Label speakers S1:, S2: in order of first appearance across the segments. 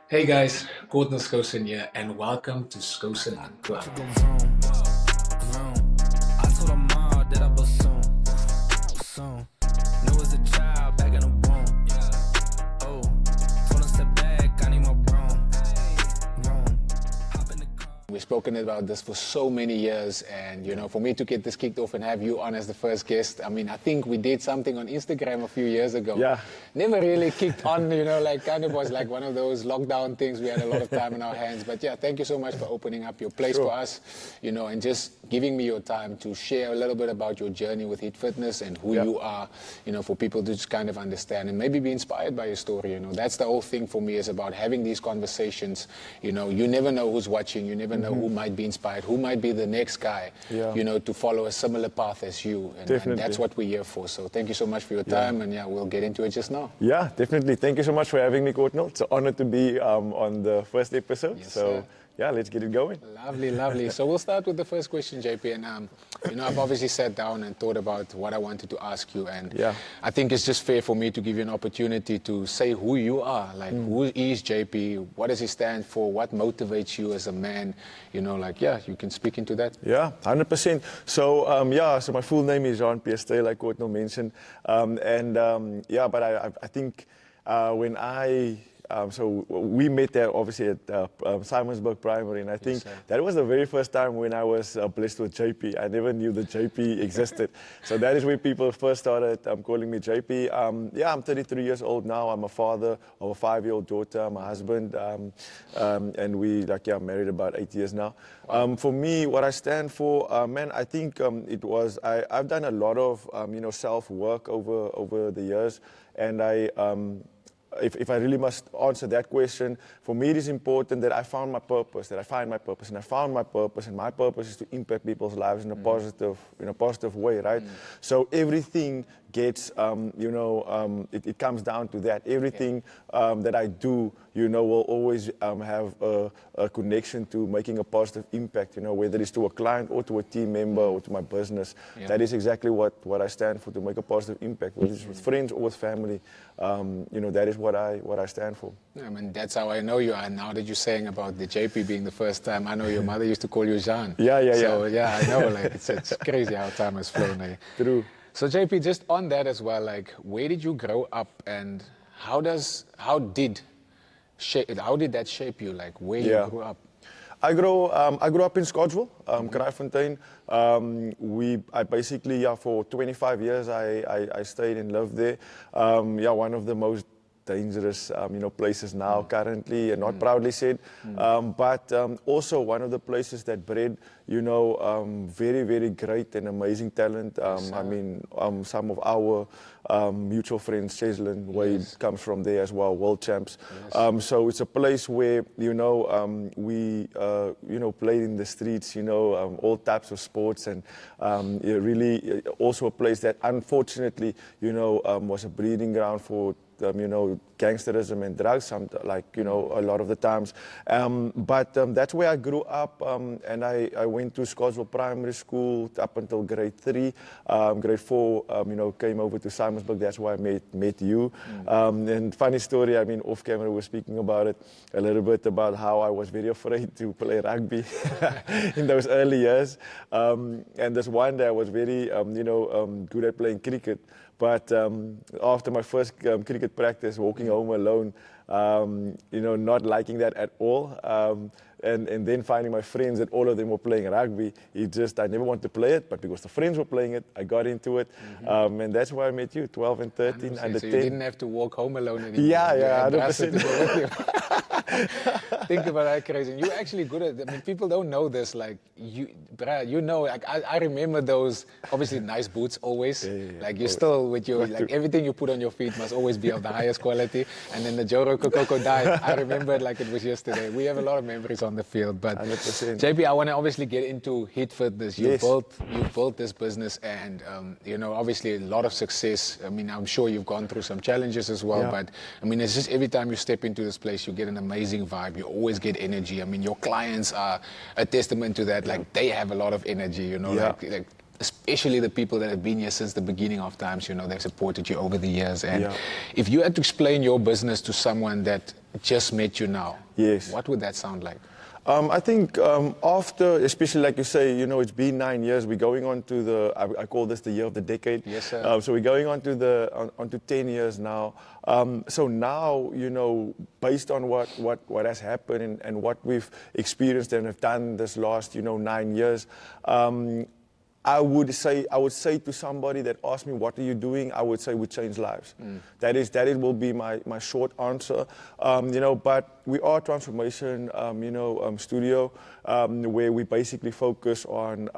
S1: Hey guys, Gordon Skosen here, and welcome to Skosen on Tour.
S2: I told her mom that I was soon. Knew as a child back in the womb. Oh, told her step back, I need my room. Hop in the car.
S1: We've spoken about this for so many years, and for me to get this kicked off and have you on as the first guest, I think we did something on Instagram a few years ago.
S3: Yeah.
S1: Never really kicked on, kind of was like one of those lockdown things. We had a lot of time in our hands, but yeah, thank you so much for opening up your place for us, and just giving me your time to share a little bit about your journey with HIIT Fitness and who you are, for people to just kind of understand and maybe be inspired by your story. That's the whole thing for me, is about having these conversations. You never know who's watching, you never know who might be inspired, who might be the next guy, to follow a similar path as you. And that's what we're here for. So thank you so much for your time, and we'll get into it just now.
S3: Yeah, definitely. Thank you so much for having me, Courtney. It's an honor to be on the first episode.
S1: Yes,
S3: so,
S1: sir.
S3: yeah, let's get it going.
S1: Lovely, lovely. So we'll start with the first question, JP. And, I've obviously sat down and thought about what I wanted to ask you. And I think it's just fair for me to give you an opportunity to say who you are. Like, who is JP? What does he stand for? What motivates you as a man? You can speak into that.
S3: Yeah, 100%. So, so my full name is Jean-Pierre Steyl, like Courtney mentioned. But I think when so we met there obviously at Simonsburg Primary, and I think that was the very first time when I was blessed with JP. I never knew that JP existed. So that is where people first started calling me JP. I'm 33 years old now. I'm a father of a 5-year-old daughter. My husband, and we married about 8 years now. For me, what I stand for, I think I've done a lot of self-work over the years, and if I really must answer that question, for me it is important that I find my purpose, and I found my purpose, and my purpose is to impact people's lives in a positive way, right? So everything gets, it comes down to that. Everything that I do, will always have a connection to making a positive impact, whether it's to a client or to a team member or to my business. That is exactly what I stand for, to make a positive impact, whether it's with friends or with family. That is what I stand for.
S1: I mean, that's how I know you are. Now that you're saying about the JP being the first time, I know your mother used to call you Jean.
S3: Yeah.
S1: So, I know, it's crazy how time has flown.
S3: True.
S1: So, JP, just on that as well, where did you grow up, and how did that shape you, where you grew up?
S3: I grew up in Scottsville, Kraaifontein. I basically, for 25 years, I stayed and lived there. One of the most dangerous, places now currently, and not proudly said, but also one of the places that bred, very, very great and amazing talent. Some of our mutual friends, Cheslin Wade, comes from there as well, world champs. So it's a place where, we, played in the streets, all types of sports, and really also a place that unfortunately, was a breeding ground for gangsterism and drugs, a lot of the times. But that's where I grew up, and I went to Scottsville Primary School up until grade 3. Grade 4, came over to Simonsburg. That's where I met you. And funny story, off camera we were speaking about it a little bit, about how I was very afraid to play rugby in those early years. And this one day I was very, good at playing cricket. But after my first cricket practice, walking home alone, not liking that at all, and then finding my friends that all of them were playing rugby, I never wanted to play it, but because the friends were playing it, I got into it, and that's where I met you, 12 and 13, under 10.
S1: So you didn't have to walk home alone anymore.
S3: Yeah, 100%.
S1: Think about that, crazy. And you're actually good at, people don't know this, I remember those, obviously nice boots always, you're still with your, everything you put on your feet must always be of the highest quality. And then the Joe Coco died, I remember it like it was yesterday. We have a lot of memories on the field, but
S3: 100%.
S1: JP, I want to obviously get into HIIT Fitness. You built this business, and obviously a lot of success. I'm sure you've gone through some challenges as well, but it's just every time you step into this place, you get an amazing vibe. You always get energy. Your clients are a testament to that. They have a lot of energy, especially the people that have been here since the beginning of times, they've supported you over the years. And if you had to explain your business to someone that just met you now,
S3: Yes.
S1: what would that sound like?
S3: I think after, especially like you say, it's been 9 years. We're going on to I call this the year of the decade.
S1: Yes, sir.
S3: So we're going on to onto 10 years now. So now, based on what has happened and what we've experienced and have done this last, 9 years, I would say to somebody that asked me, what are you doing? I would say we change lives. That will be my short answer. But we are a transformation, studio, where we basically focus on,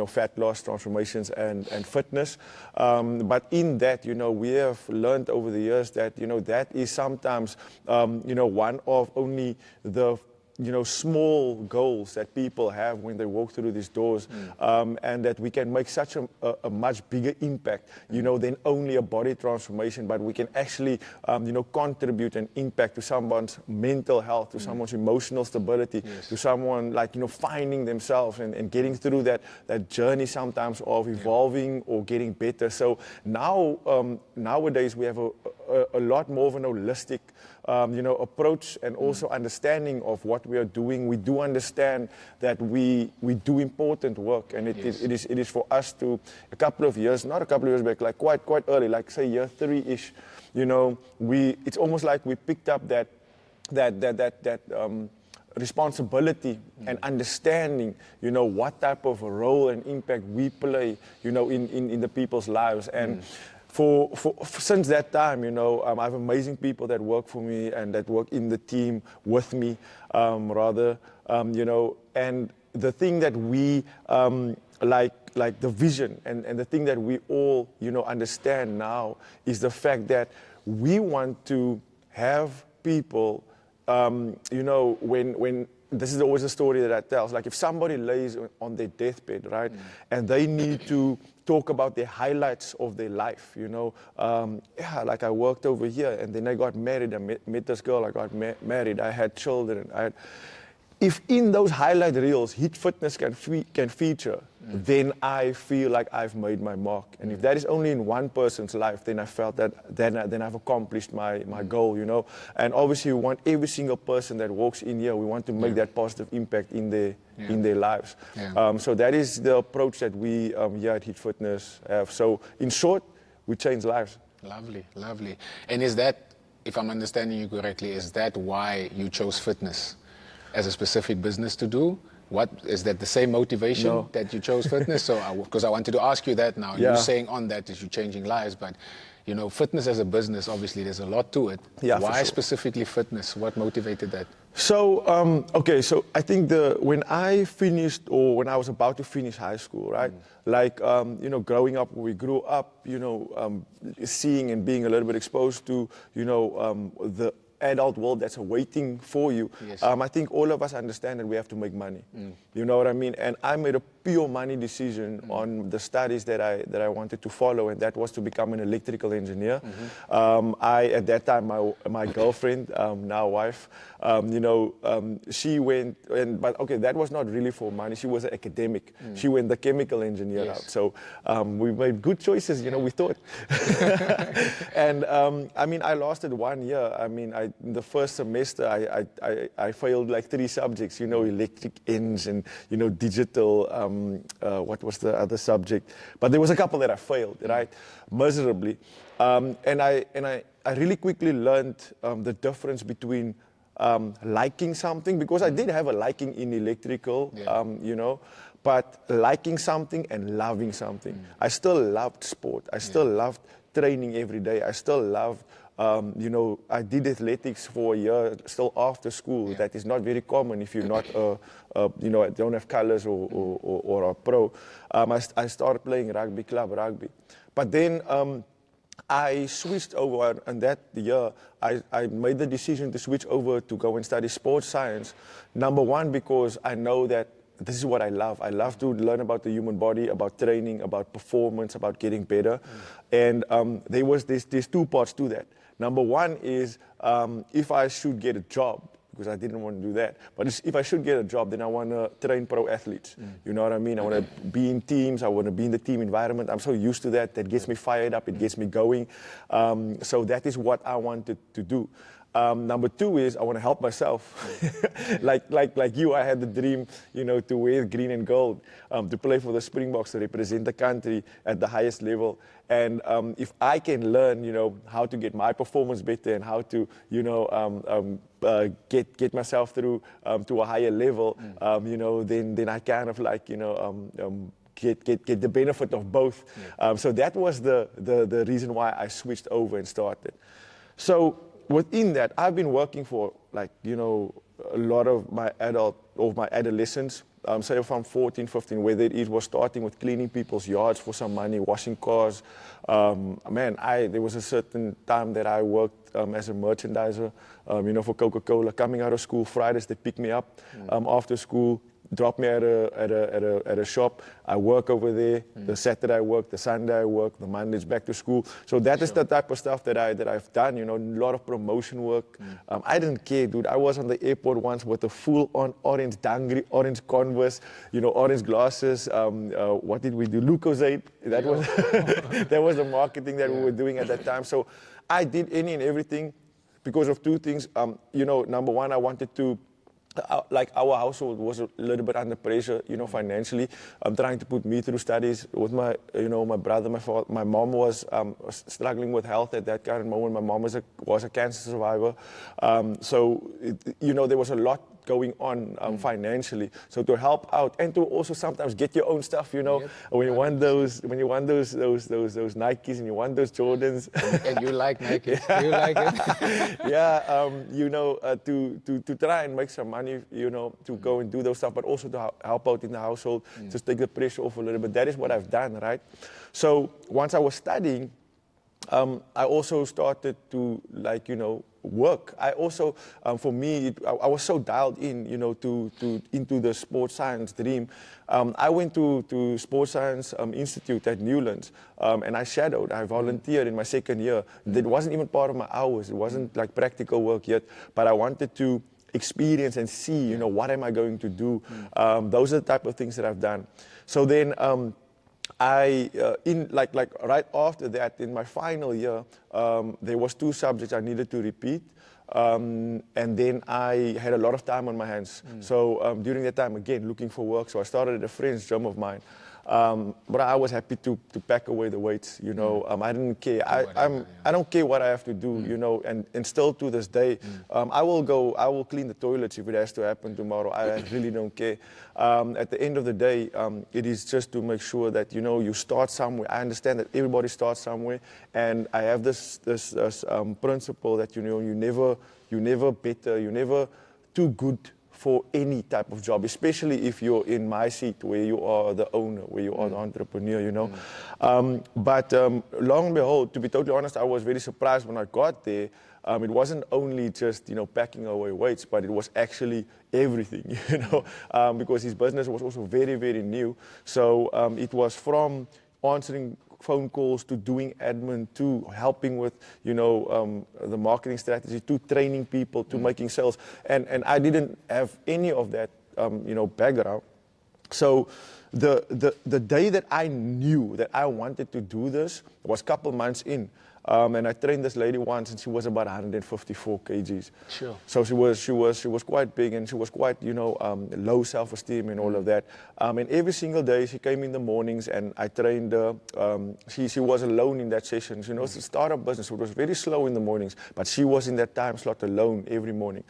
S3: fat loss, transformations and fitness. But in that, we have learned over the years that, that is sometimes, one of only the small goals that people have when they walk through these doors, and that we can make such a much bigger impact, than only a body transformation, but we can actually, contribute and impact to someone's mental health, to someone's emotional stability, to someone finding themselves and getting through that journey sometimes of evolving or getting better. So now, nowadays we have a lot more of an holistic approach and also understanding of what we are doing. We do understand that we do important work, and it is for us to, not a couple of years back, like quite early, like say year 3-ish, it's almost like we picked up that responsibility and understanding, what type of a role and impact we play, in the people's lives. And since that time, I have amazing people that work for me and that work in the team with me, and the thing that we, like the vision and the thing that we all, understand now is the fact that we want to have people, when this is always a story that I tell. Like if somebody lays on their deathbed, right, and they need to talk about the highlights of their life, like I worked over here, and then I got married, I met this girl, I got married, I had children, if in those highlight reels HIIT Fitness can feature, then I feel like I've made my mark. And if that is only in one person's life, then I felt that then I've accomplished my goal, And obviously we want every single person that walks in here, we want to make that positive impact in their lives. So that is the approach that we here at HIIT Fitness have. So in short, we change lives.
S1: Lovely, lovely. And is that, if I'm understanding you correctly, is that why you chose fitness as a specific business to do? What is that, the same motivation that you chose fitness? So, because I wanted to ask you that now. You're saying on that is you're changing lives, but fitness as a business, obviously there's a lot to it. Why specifically fitness? What motivated that?
S3: So, so I think when I finished, or when I was about to finish high school, right? Growing up, we grew up, seeing and being a little bit exposed to, the adult world that's awaiting for you. I think all of us understand that we have to make money. You know what I mean? And I made a pure money decision on the studies that I wanted to follow, and that was to become an electrical engineer. At that time, my girlfriend, now wife, she went, but that was not really for money. She was an academic. She went the chemical engineer route. So we made good choices, we thought. And I lasted 1 year. In the first semester, I failed like 3 subjects, electric ends and, digital, what was the other subject? But there was a couple that I failed, right? Miserably. And I really quickly learned the difference between liking something, because I did have a liking in electrical, but liking something and loving something. I still loved sport. I still loved training every day. I still loved, I did athletics for a year still after school. That is not very common if you're not, don't have colors or a pro. I started playing club rugby. But then I switched over, and that year I made the decision to switch over to go and study sports science. Number one, because I know that this is what I love. I love to learn about the human body, about training, about performance, about getting better. And there's 2 parts to that. Number one is if I should get a job, because I didn't want to do that. But if I should get a job, then I want to train pro athletes. You know what I mean? I want to be in teams. I want to be in the team environment. I'm so used to that. That gets me fired up. It gets me going. So that is what I wanted to do. Number two is I want to help myself. like you, I had the dream, to wear green and gold, to play for the Springboks, to represent the country at the highest level. And if I can learn, how to get my performance better and how to, get myself through to a higher level, then I kind of like, get the benefit of both. So that was the reason why I switched over and started. So within that, I've been working for a lot of my adolescence. Say if I'm 14, 15, whether it was starting with cleaning people's yards for some money, washing cars. There was a certain time that I worked as a merchandiser, for Coca-Cola. Coming out of school, Fridays they pick me up after school, drop me at a shop. I work over there. The Saturday I work, the Sunday I work, the Monday's back to school. So that is the type of stuff that I've done. A lot of promotion work. I didn't care, dude. I was on the airport once with a full-on orange dangri, orange Converse, orange glasses. What did we do? Lucozade. That was that was the marketing that we were doing at that time. So I did any and everything because of two things. Number one, I wanted to. Our household was a little bit under pressure, financially. I'm trying to put me through studies with my, my brother, my father. My mom was struggling with health at that current moment. My mom was a cancer survivor. There was a lot going on financially. So to help out and to also sometimes get your own stuff, when you want those Nikes and you want those Jordans.
S1: And you like Nikes. Yeah. You like
S3: it. To try and make some money, to go and do those stuff, but also to help out in the household, just take the pressure off a little bit. That is what I've done, right? So once I was studying, I also started to work. I also, for me, I was so dialed in, into the sports science dream. I went to Sports Science Institute at Newlands, and I shadowed. I volunteered in my second year. That wasn't even part of my hours. It wasn't like practical work yet, but I wanted to experience and see, what am I going to do? Those are the type of things that I've done. So then, right after that, in my final year, there was 2 subjects I needed to repeat. And then I had a lot of time on my hands. So during that time, again, looking for work. So I started at a friend's gym of mine. But I was happy to pack away the weights, I didn't care. I don't care what I have to do, and still to this day, I will clean the toilets if it has to happen tomorrow. I really don't care. At the end of the day, it is just to make sure that, you start somewhere. I understand that everybody starts somewhere, and I have this principle that, you're never better, you're never too good for any type of job, especially if you're in my seat where you are the owner, where you are the entrepreneur, But long and behold, to be totally honest, I was very surprised when I got there. It wasn't only just, packing away weights, but it was actually everything, because his business was also very, very new. So it was from answering phone calls to doing admin to helping with, the marketing strategy to training people to making sales. And I didn't have any of that, background. So the day that I knew that I wanted to do this was a couple months in. And I trained this lady once, and she was about 154 kgs.
S1: Sure.
S3: So she was quite big, and she was quite, low self-esteem and all of that. And every single day she came in the mornings, and I trained her. She was alone in that session. It's a startup business, so it was very slow in the mornings, but she was in that time slot alone every morning.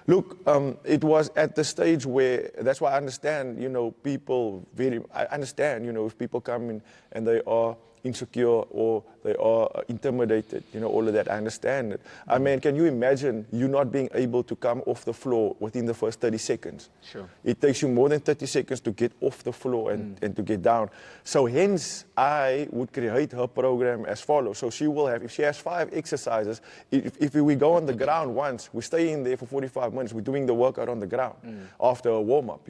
S3: Look, it was at the stage where, that's why I understand, I understand, if people come in and they are insecure or they are intimidated, all of that. I understand it. I mean, can you imagine you not being able to come off the floor within the first 30 seconds?
S1: Sure.
S3: It takes you more than 30 seconds to get off the floor and to get down. So hence, I would create her program as follows. So she will have, if she has 5 exercises, if we go on the ground once, we stay in there for 45 minutes, we're doing the workout on the ground after a warm-up,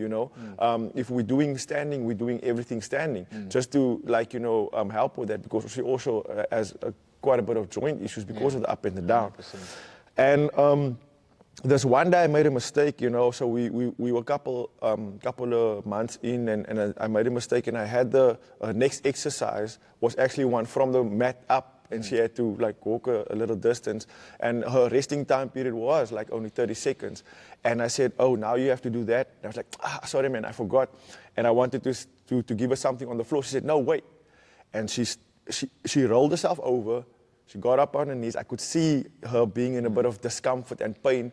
S3: If we're doing standing, we're doing everything standing, just to, help with that, because she also has quite a bit of joint issues because of the up and the down. 100%. And this one day I made a mistake, so we were a couple of months in, and I made a mistake, and I had the next exercise was actually one from the mat up, and she had to like walk a little distance, and her resting time period was like only 30 seconds. And I said, oh, now you have to do that. And I was like, sorry, man, I forgot. And I wanted to give her something on the floor. She said, no, wait. And she rolled herself over. She got up on her knees. I could see her being in a bit of discomfort and pain.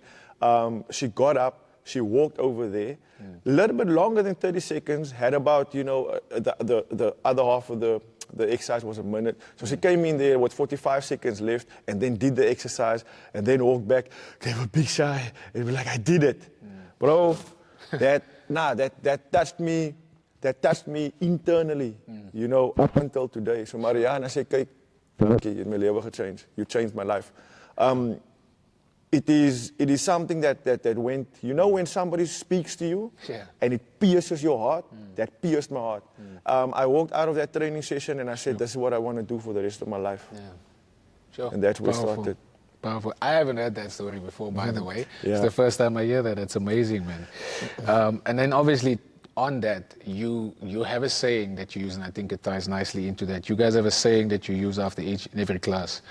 S3: She got up. She walked over there, a little bit longer than 30 seconds, had about, the other half of the exercise was a minute. So she came in there with 45 seconds left and then did the exercise and then walked back, gave a big sigh, and was like, I did it. Bro, that touched me internally, up until today. So Mariana said, kyk, dankie, jy het my lewe gechange. You changed my life. It is something that went, when somebody speaks to you and it pierces your heart, that pierced my heart. I walked out of that training session and I said, this is what I want to do for the rest of my life.
S1: Yeah. Sure.
S3: And that's where it started.
S1: Powerful. I haven't heard that story before, by the way. Yeah. It's the first time I hear that. It's amazing, man. And then obviously on that, you have a saying that you use, and I think it ties nicely into that. You guys have a saying that you use after each and every class,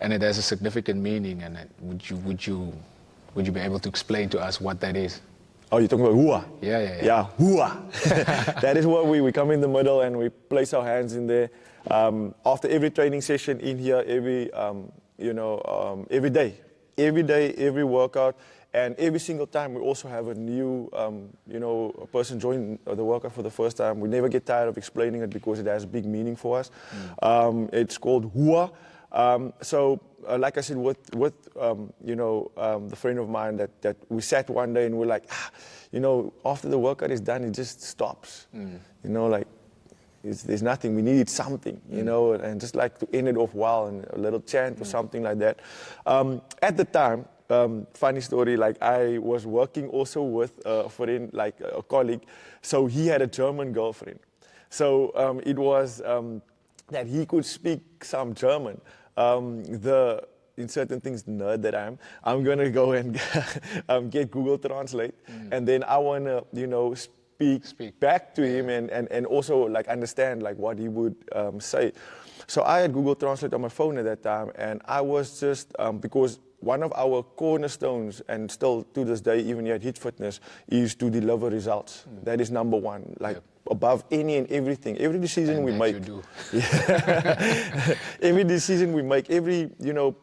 S1: and it has a significant meaning. And would you be able to explain to us what that is?
S3: Oh, you're talking about HUA?
S1: Yeah,
S3: HUA. That is what we come in the middle and we place our hands in there. After every training session in here, every day, every workout. And every single time we also have a new, a person join the workout for the first time. We never get tired of explaining it because it has a big meaning for us. It's called HUA. Like I said, with the friend of mine that we sat one day and we're like, after the workout is done, it just stops. There's nothing. We needed something, and just like to end it off well and a little chant or something like that. At the time, funny story, like I was working also with a friend, like a colleague, so he had a German girlfriend. So it was that he could speak some German. In certain things, nerd that I'm going to go and get Google Translate, and then I want to, speak back to him and also like understand like what he would say. So I had Google Translate on my phone at that time, and I was just, because one of our cornerstones, and still to this day, even here at HIIT Fitness, is to deliver results. That is number one, like above any and everything. Every decision we make. You do. Every decision we make, every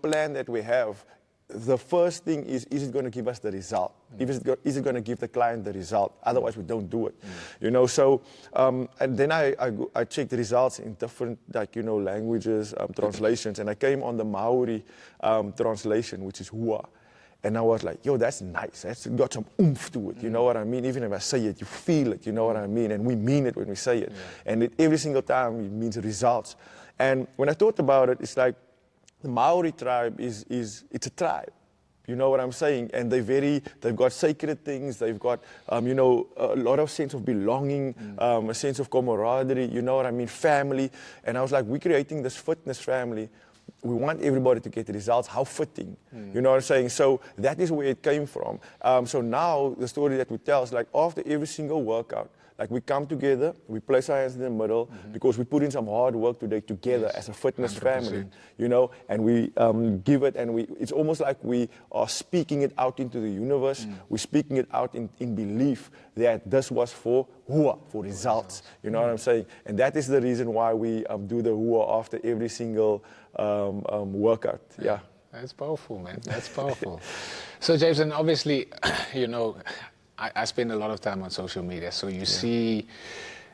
S3: plan that we have, the first thing is it going to give us the result? Is it going to give the client the result? Otherwise, we don't do it. So, and then I checked the results in different, languages, translations, and I came on the Maori translation, which is HUA. And I was like, yo, that's nice. That's got some oomph to it. You know what I mean? Even if I say it, you feel it. You know what I mean? And we mean it when we say it. And every single time it means results. And when I thought about it, it's like, the Maori tribe it's a tribe, you know what I'm saying? And they've got sacred things, they've got, a lot of sense of belonging, a sense of camaraderie, you know what I mean, family. And I was like, we're creating this fitness family. We want everybody to get the results. How fitting, you know what I'm saying? So that is where it came from. So now the story that we tell is like after every single workout, like we come together, we place our hands in the middle because we put in some hard work today together as a fitness 100%. Family, and we give it, and it's almost like we are speaking it out into the universe. We're speaking it out in belief that this was for HUA, for results. You know what I'm saying? And that is the reason why we do the HUA after every single workout. Yeah.
S1: That's powerful, man. That's powerful. So, Jason, obviously, I spend a lot of time on social media, so you see,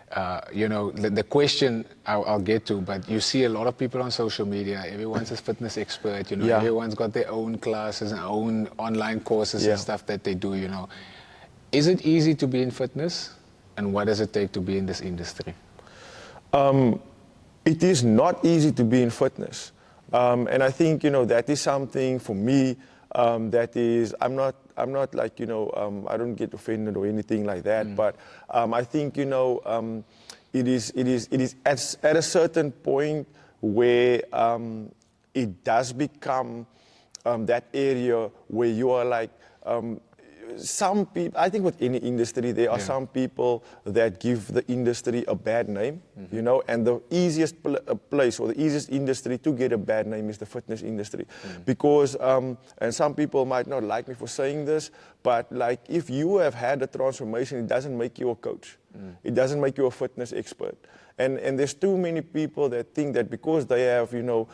S1: the question I'll get to, but you see a lot of people on social media. Everyone's a fitness expert, everyone's got their own classes and own online courses and stuff that they do, Is it easy to be in fitness, and what does it take to be in this industry?
S3: It is not easy to be in fitness, and I think, that is something for me that is, I'm not like, I don't get offended or anything like that, but I think, it is at a certain point where it does become that area where you are like, some people, I think with any industry, there are some people that give the industry a bad name, you know, and the easiest place or the easiest industry to get a bad name is the fitness industry. Because, and some people might not like me for saying this, but like if you have had a transformation, it doesn't make you a coach. It doesn't make you a fitness expert. And there's too many people that think that because they have, you know,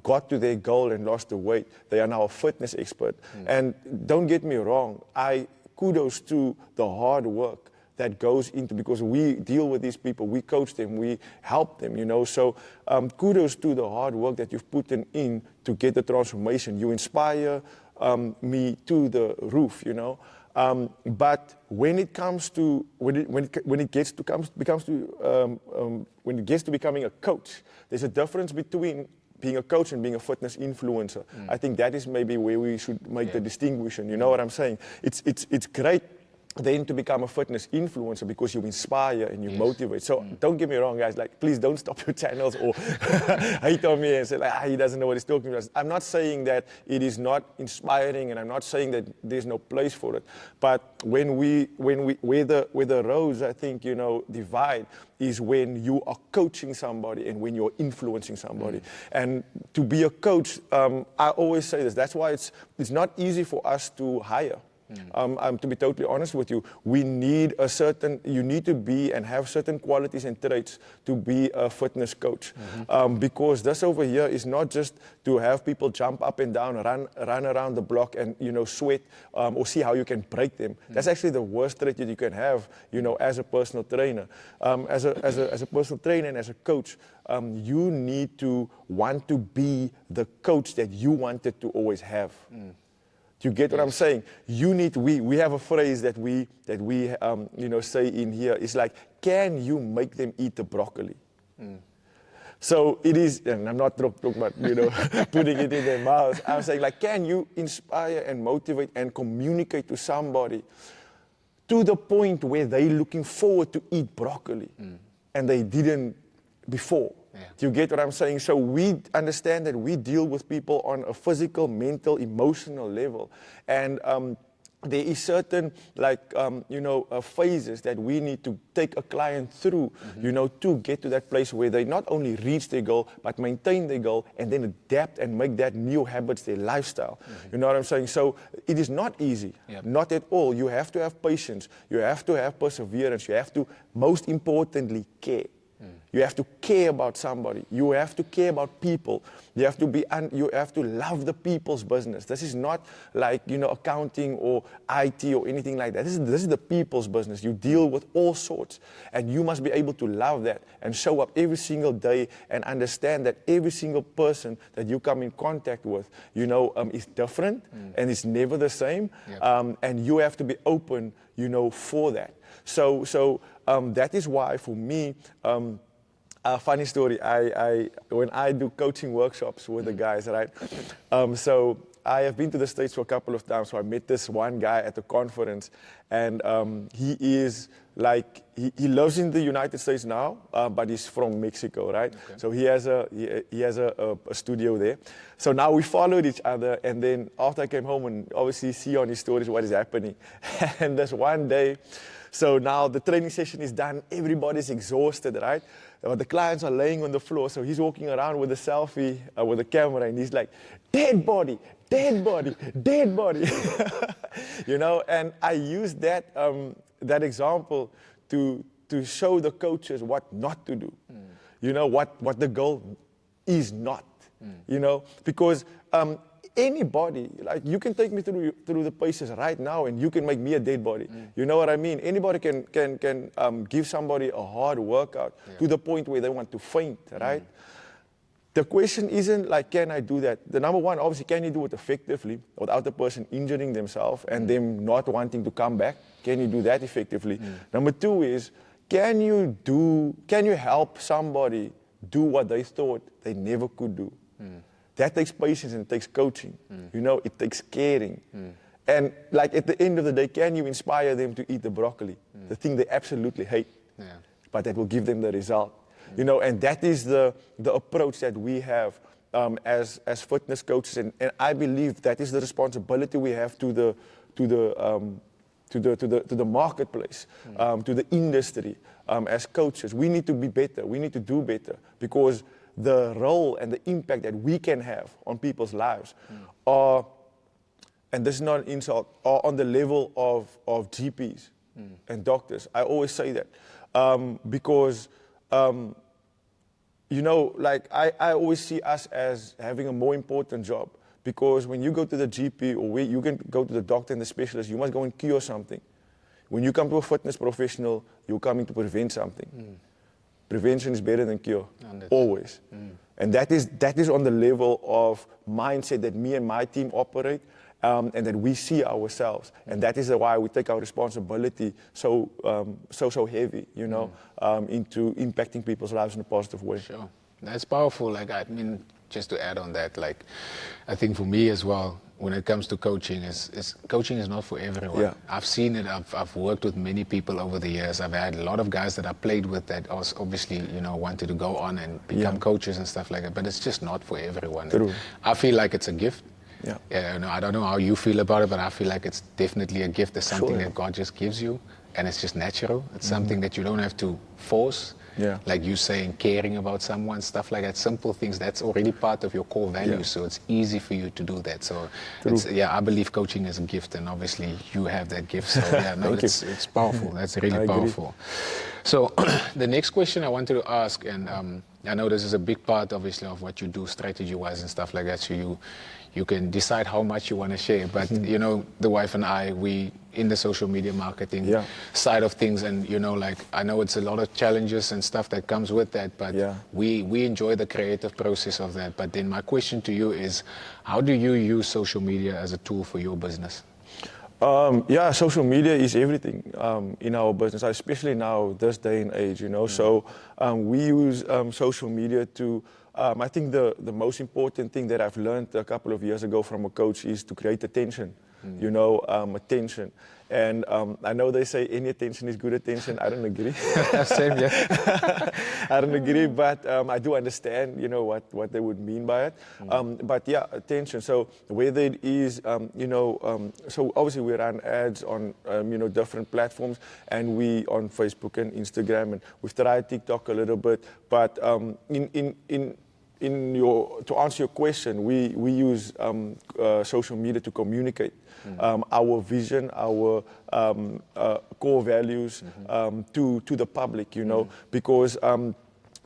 S3: got to their goal and lost the weight, they are now a fitness expert. And don't get me wrong, kudos to the hard work that goes into, because we deal with these people, we coach them, we help them, you know. So kudos to the hard work that you've put in to get the transformation. You inspire me to the roof, you know. But when it comes to when it gets to becoming a coach, there's a difference between being a coach and being a fitness influencer. I think that is maybe where we should make the distinction. You know what I'm saying? It's great then to become a fitness influencer because you inspire and you motivate. So don't get me wrong, guys. Like, please don't stop your channels or hate on me and say, like, he doesn't know what he's talking about. I'm not saying that it is not inspiring, and I'm not saying that there's no place for it. But where the roads, I think, you know, divide is when you are coaching somebody and when you're influencing somebody. And to be a coach, I always say this. That's why it's not easy for us to hire. To be totally honest with you, you need to be and have certain qualities and traits to be a fitness coach. Because this over here is not just to have people jump up and down, run around the block and, you know, sweat or see how you can break them. That's actually the worst trait that you can have, you know, as a personal trainer. As a personal trainer and as a coach, you need to want to be the coach that you wanted to always have. Do you get what I'm saying? We have a phrase that we you know, say in here. It's like, can you make them eat the broccoli? So it is, and I'm not talking about, you know, putting it in their mouths. I'm saying, like, can you inspire and motivate and communicate to somebody to the point where they're looking forward to eat broccoli and they didn't before? Do you get what I'm saying? So we understand that we deal with people on a physical, mental, emotional level. And there is certain, like, you know, phases that we need to take a client through, you know, to get to that place where they not only reach their goal, but maintain their goal and then adapt and make that new habits their lifestyle. You know what I'm saying? So it is not easy, not at all. You have to have patience. You have to have perseverance. You have to, most importantly, care. You have to care about somebody. You have to care about people. You have to love the people's business. This is not like, you know, accounting or IT or anything like that. This is the people's business. You deal with all sorts, and you must be able to love that and show up every single day and understand that every single person that you come in contact with, you know, is different and it's never the same. And you have to be open, you know, for that. So that is why, for me, a funny story, when I do coaching workshops with the guys, right? So I have been to the States for a couple of times. So I met this one guy at the conference, and he is like, he lives in the United States now, but he's from Mexico, right? Okay. So he has a studio there. So now we followed each other, and then after I came home and obviously see on his stories what is happening. And this one day, so now the training session is done, everybody's exhausted, right? The clients are laying on the floor, so he's walking around with a selfie, with a camera, and he's like, dead body, dead body, dead body. You know, and I use that example to show the coaches what not to do. You know, what the goal is not, you know, because anybody, like, you can take me through the paces right now and you can make me a dead body. You know what I mean? Anybody can give somebody a hard workout to the point where they want to faint, right? The question isn't like, can I do that? The number one, obviously, can you do it effectively without the person injuring themselves and them not wanting to come back? Can you do that effectively? Number two is, can you help somebody do what they thought they never could do? That takes patience and it takes coaching. You know, it takes caring. And like, at the end of the day, can you inspire them to eat the broccoli, the thing they absolutely hate, but that will give them the result? You know, and that is the approach that we have as fitness coaches, and I believe that is the responsibility we have to the marketplace, to the industry. As coaches, we need to be better. We need to do better because the role and the impact that we can have on people's lives are, and this is not an insult, are on the level of GPs and doctors. I always say that because, like I always see us as having a more important job because when you go to the GP or you can go to the doctor and the specialist, you must go and cure something. When you come to a fitness professional, you're coming to prevent something. Prevention is better than cure, always. And that is on the level of mindset that me and my team operate and that we see ourselves. And that is why we take our responsibility so heavy, into impacting people's lives in a positive way.
S1: Sure. That's powerful. Like, I mean, just to add on that, like, I think for me as well, when it comes to coaching, coaching is not for everyone.
S3: Yeah.
S1: I've seen it. I've worked with many people over the years. I've had a lot of guys that I played with that obviously, wanted to go on and become coaches and stuff like that. But it's just not for everyone.
S3: True.
S1: I feel like it's a gift.
S3: Yeah.
S1: I don't know how you feel about it, but I feel like it's definitely a gift. It's something that God just gives you, and it's just natural. It's something that you don't have to force.
S3: Yeah.
S1: Like you saying, caring about someone, stuff like that, simple things, that's already part of your core values, so it's easy for you to do that. So, I believe coaching is a gift, and obviously you have that gift, so it's powerful. That's really powerful. So, the next question I wanted to ask, and I know this is a big part, obviously, of what you do strategy-wise and stuff like that, so you can decide how much you want to share, but the wife and I, we in the social media marketing side of things, and like I know it's a lot of challenges and stuff that comes with that, but we enjoy the creative process of that. But then my question to you is, how do you use social media as a tool for your business?
S3: Social media is everything in our business, especially now, this day and age, So we use social media to, I think the most important thing that I've learned a couple of years ago from a coach is to create attention, attention. And I know they say any attention is good attention. I don't agree.
S1: Same, yeah.
S3: I don't agree, but I do understand, what they would mean by it. But yeah, attention. So whether it is, so obviously we run ads on, different platforms, and we on Facebook and Instagram, and we've tried TikTok a little bit. But to answer your question, we use social media to communicate our vision, our core values to the public, because at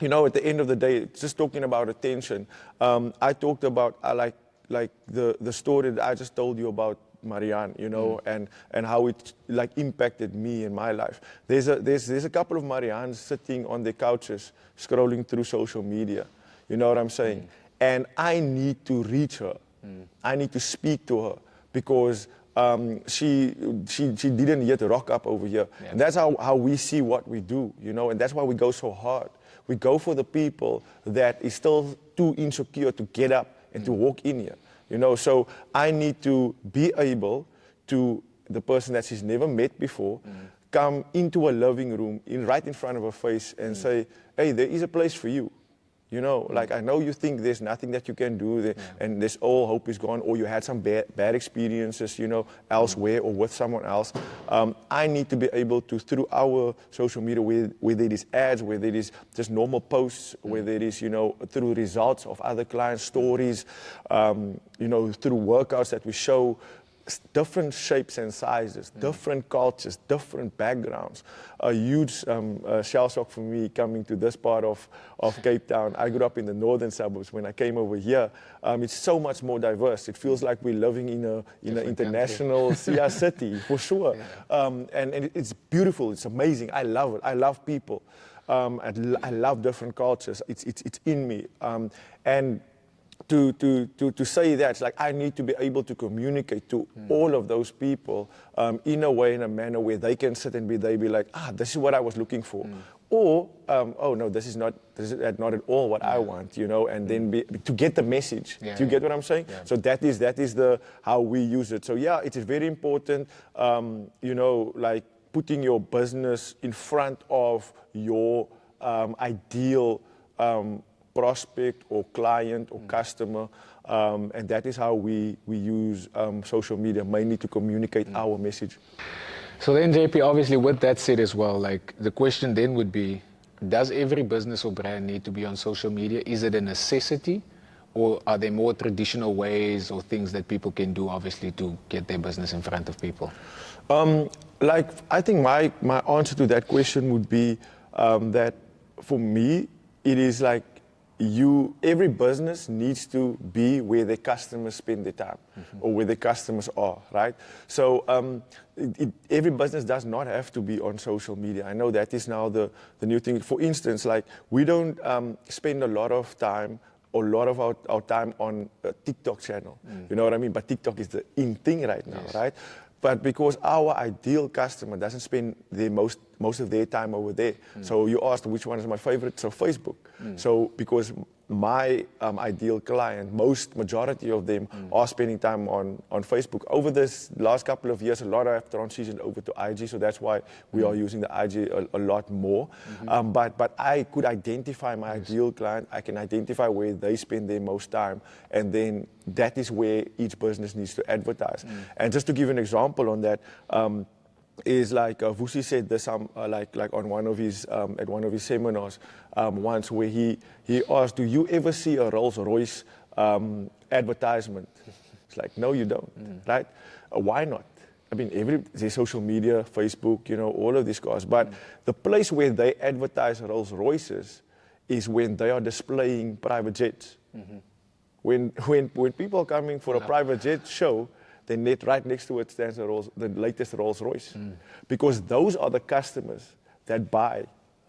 S3: the end of the day, just talking about attention, I talked about like the story that I just told you about Marianne, and how it impacted me in my life. There's a couple of Mariannes sitting on their couches scrolling through social media. You know what I'm saying? And I need to reach her. I need to speak to her because she didn't yet rock up over here. Yeah. And that's how we see what we do, and that's why we go so hard. We go for the people that is still too insecure to get up and to walk in here, So I need to be able to, the person that she's never met before, come into a living room right in front of her face and say, hey, there is a place for you. I know you think there's nothing that you can do and this all hope is gone, or you had some bad experiences, elsewhere or with someone else. I need to be able to, through our social media, whether it is ads, whether it is just normal posts, whether it is, through results of other clients' stories, through workouts that we show, different shapes and sizes, different cultures, different backgrounds. A huge shell shock for me coming to this part of Cape Town. I grew up in the northern suburbs. When I came over here, it's so much more diverse. It feels like we're living in an international city, for sure. Yeah. And it's beautiful. It's amazing. I love it. I love people. I love different cultures. It's in me. And to say that, it's like I need to be able to communicate to all of those people in a manner where they can sit and be like, this is what I was looking for. Or, oh no, this is not at all what I want, and then to get the message. Do you get what I'm saying? Yeah. So that is how we use it. So yeah, it is very important, like putting your business in front of your ideal prospect or client or customer. And that is how we use social media, mainly to communicate our message.
S1: So then, JP, obviously with that said as well, like the question then would be, does every business or brand need to be on social media? Is it a necessity? Or are there more traditional ways or things that people can do, obviously, to get their business in front of people?
S3: Like, I think my answer to that question would be that for me, it is like every business needs to be where their customers spend their time or where their customers are, right? So every business does not have to be on social media. I know that is now the new thing. For instance, like we don't spend a lot of time or a lot of our time on a TikTok channel. You know what I mean? But TikTok is the in thing right now, right? But because our ideal customer doesn't spend most of their time over there. So you asked which one is my favorite, so Facebook. So because my ideal client, majority of them are spending time on Facebook. Over this last couple of years, a lot have transitioned over to IG, so that's why we are using the IG a lot more. But I could identify my ideal client, I can identify where they spend their most time, and then that is where each business needs to advertise. And just to give an example on that, is like Vusi said this like on one of his at one of his seminars once, where he asked, do you ever see a Rolls Royce advertisement? It's like, no, you don't, right? Why not? I mean, there's social media, Facebook, you know, all of these guys, but the place where they advertise Rolls Royces is when they are displaying private jets. When people are coming for a private jet show, then right next to it stands the latest Rolls Royce. Because those are the customers that buy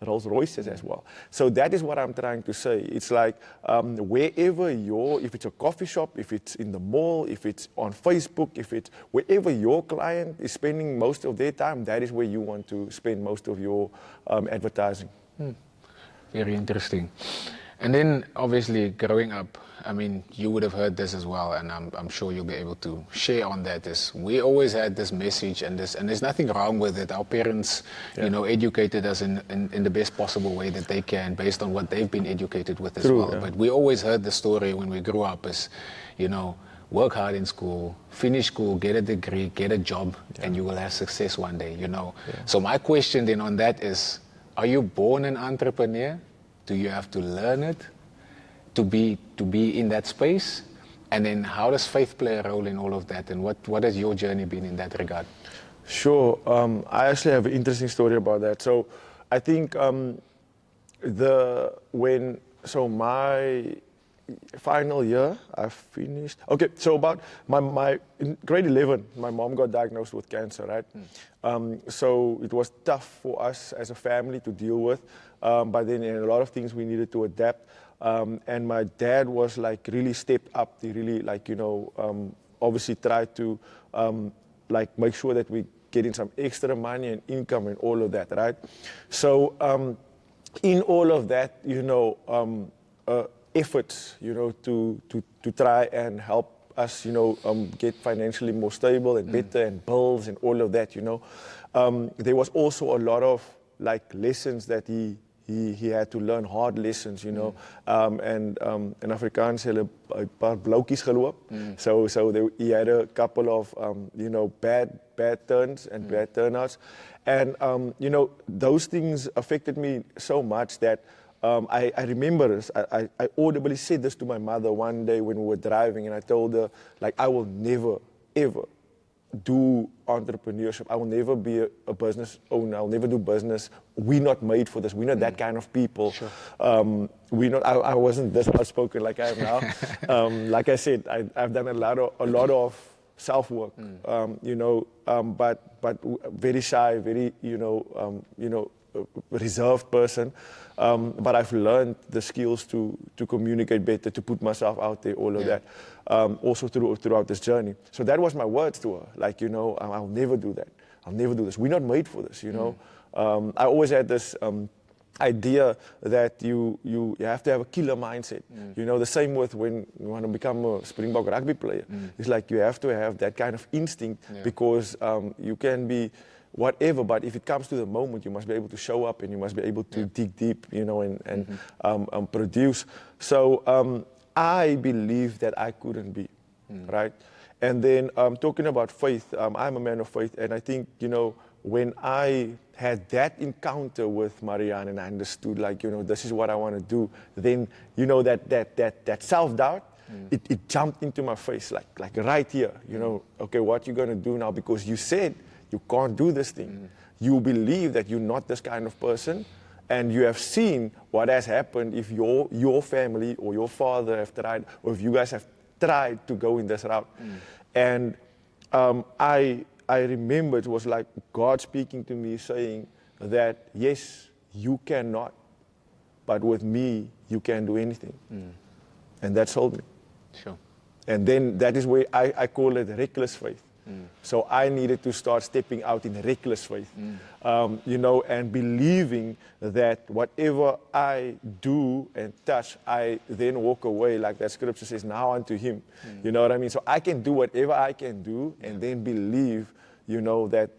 S3: Rolls Royces as well. So that is what I'm trying to say. It's like wherever if it's a coffee shop, if it's in the mall, if it's on Facebook, if it's wherever your client is spending most of their time, that is where you want to spend most of your advertising.
S1: Very interesting. And then, obviously, growing up, I mean, you would have heard this as well, and I'm sure you'll be able to share on that. We always had this message, and there's nothing wrong with it. Our parents, you know, educated us in the best possible way that they can, based on what they've been educated with as well. But we always heard the story when we grew up is, you know, work hard in school, finish school, get a degree, get a job, and you will have success one day, you know. So my question then on that is, are you born an entrepreneur? Do you have to learn it to be in that space? And then how does faith play a role in all of that? And what has your journey been in that regard?
S3: Sure. I actually have an interesting story about that. So I think my final year, I finished. Okay, so about my in grade 11, my mom got diagnosed with cancer, right? So it was tough for us as a family to deal with. But then in a lot of things we needed to adapt. And my dad was like really stepped up. He really like, you know, obviously tried to like make sure that we getting some extra money and income and all of that, right? So in all of that, you know, efforts, you know, to try and help us, you know, get financially more stable and better and bills and all of that, you know. There was also a lot of like lessons that he had to learn, hard lessons, you know. And in Afrikaans, hulle 'n paar blauwtjies geloop. So he had a couple of, you know, bad turns and bad turnouts. And, you know, those things affected me so much that I remember I audibly said this to my mother one day when we were driving, and I told her, like, I will never, ever do entrepreneurship. I will never be a business owner. I'll never do business. We're not made for this. We're not that kind of people. Sure. I wasn't this outspoken like I am now. Like I said, I've done a lot of self-work, you know, but very shy, very, you know, reserved person. But I've learned the skills to communicate better, to put myself out there, all of that, also throughout this journey. So that was my words to her, like, you know, I'll never do that. I'll never do this. We're not made for this, you know. I always had this idea that you have to have a killer mindset. You know, the same with when you want to become a Springbok rugby player. It's like you have to have that kind of instinct because you can be whatever. But if it comes to the moment, you must be able to show up and you must be able to dig deep, you know, and produce. So I believe that I couldn't be, right? And then talking about faith, I'm a man of faith, and I think, you know, when I had that encounter with Marianne and I understood, like, you know, this is what I want to do, then, you know, that self-doubt, it jumped into my face, like right here, you know, okay, what you going to do now? Because you said you can't do this thing. You believe that you're not this kind of person, and you have seen what has happened if your family or your father have tried, or if you guys have tried to go in this route. And I remember it was like God speaking to me saying that, yes, you cannot, but with me, you can do anything. And that sold me.
S1: Sure.
S3: And then that is where I call it reckless faith. So I needed to start stepping out in reckless faith, you know, and believing that whatever I do and touch, I then walk away, like that scripture says, now unto him. You know what I mean? So I can do whatever I can do and then believe, you know, that,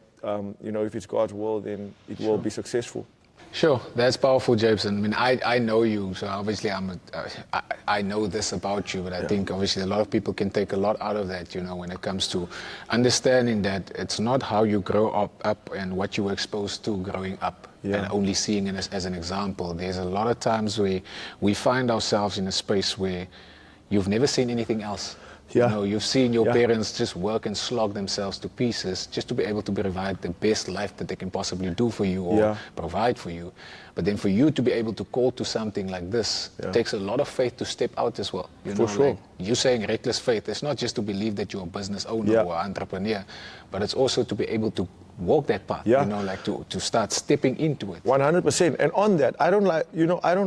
S3: you know, if it's God's will, then it will be successful.
S1: Sure, that's powerful, Jameson. I mean, I know you, so obviously I know this about you, but I think obviously a lot of people can take a lot out of that, you know, when it comes to understanding that it's not how you grow up and what you were exposed to growing up and only seeing it as an example. There's a lot of times where we find ourselves in a space where you've never seen anything else. You know, you've seen your parents just work and slog themselves to pieces just to be able to provide the best life that they can possibly do for you or provide for you. But then for you to be able to call to something like this, it takes a lot of faith to step out as well. You know, like you're saying reckless faith. It's not just to believe that you're a business owner or entrepreneur, but it's also to be able to walk that path, you know, like to start stepping into it.
S3: 100%. And on that, I don't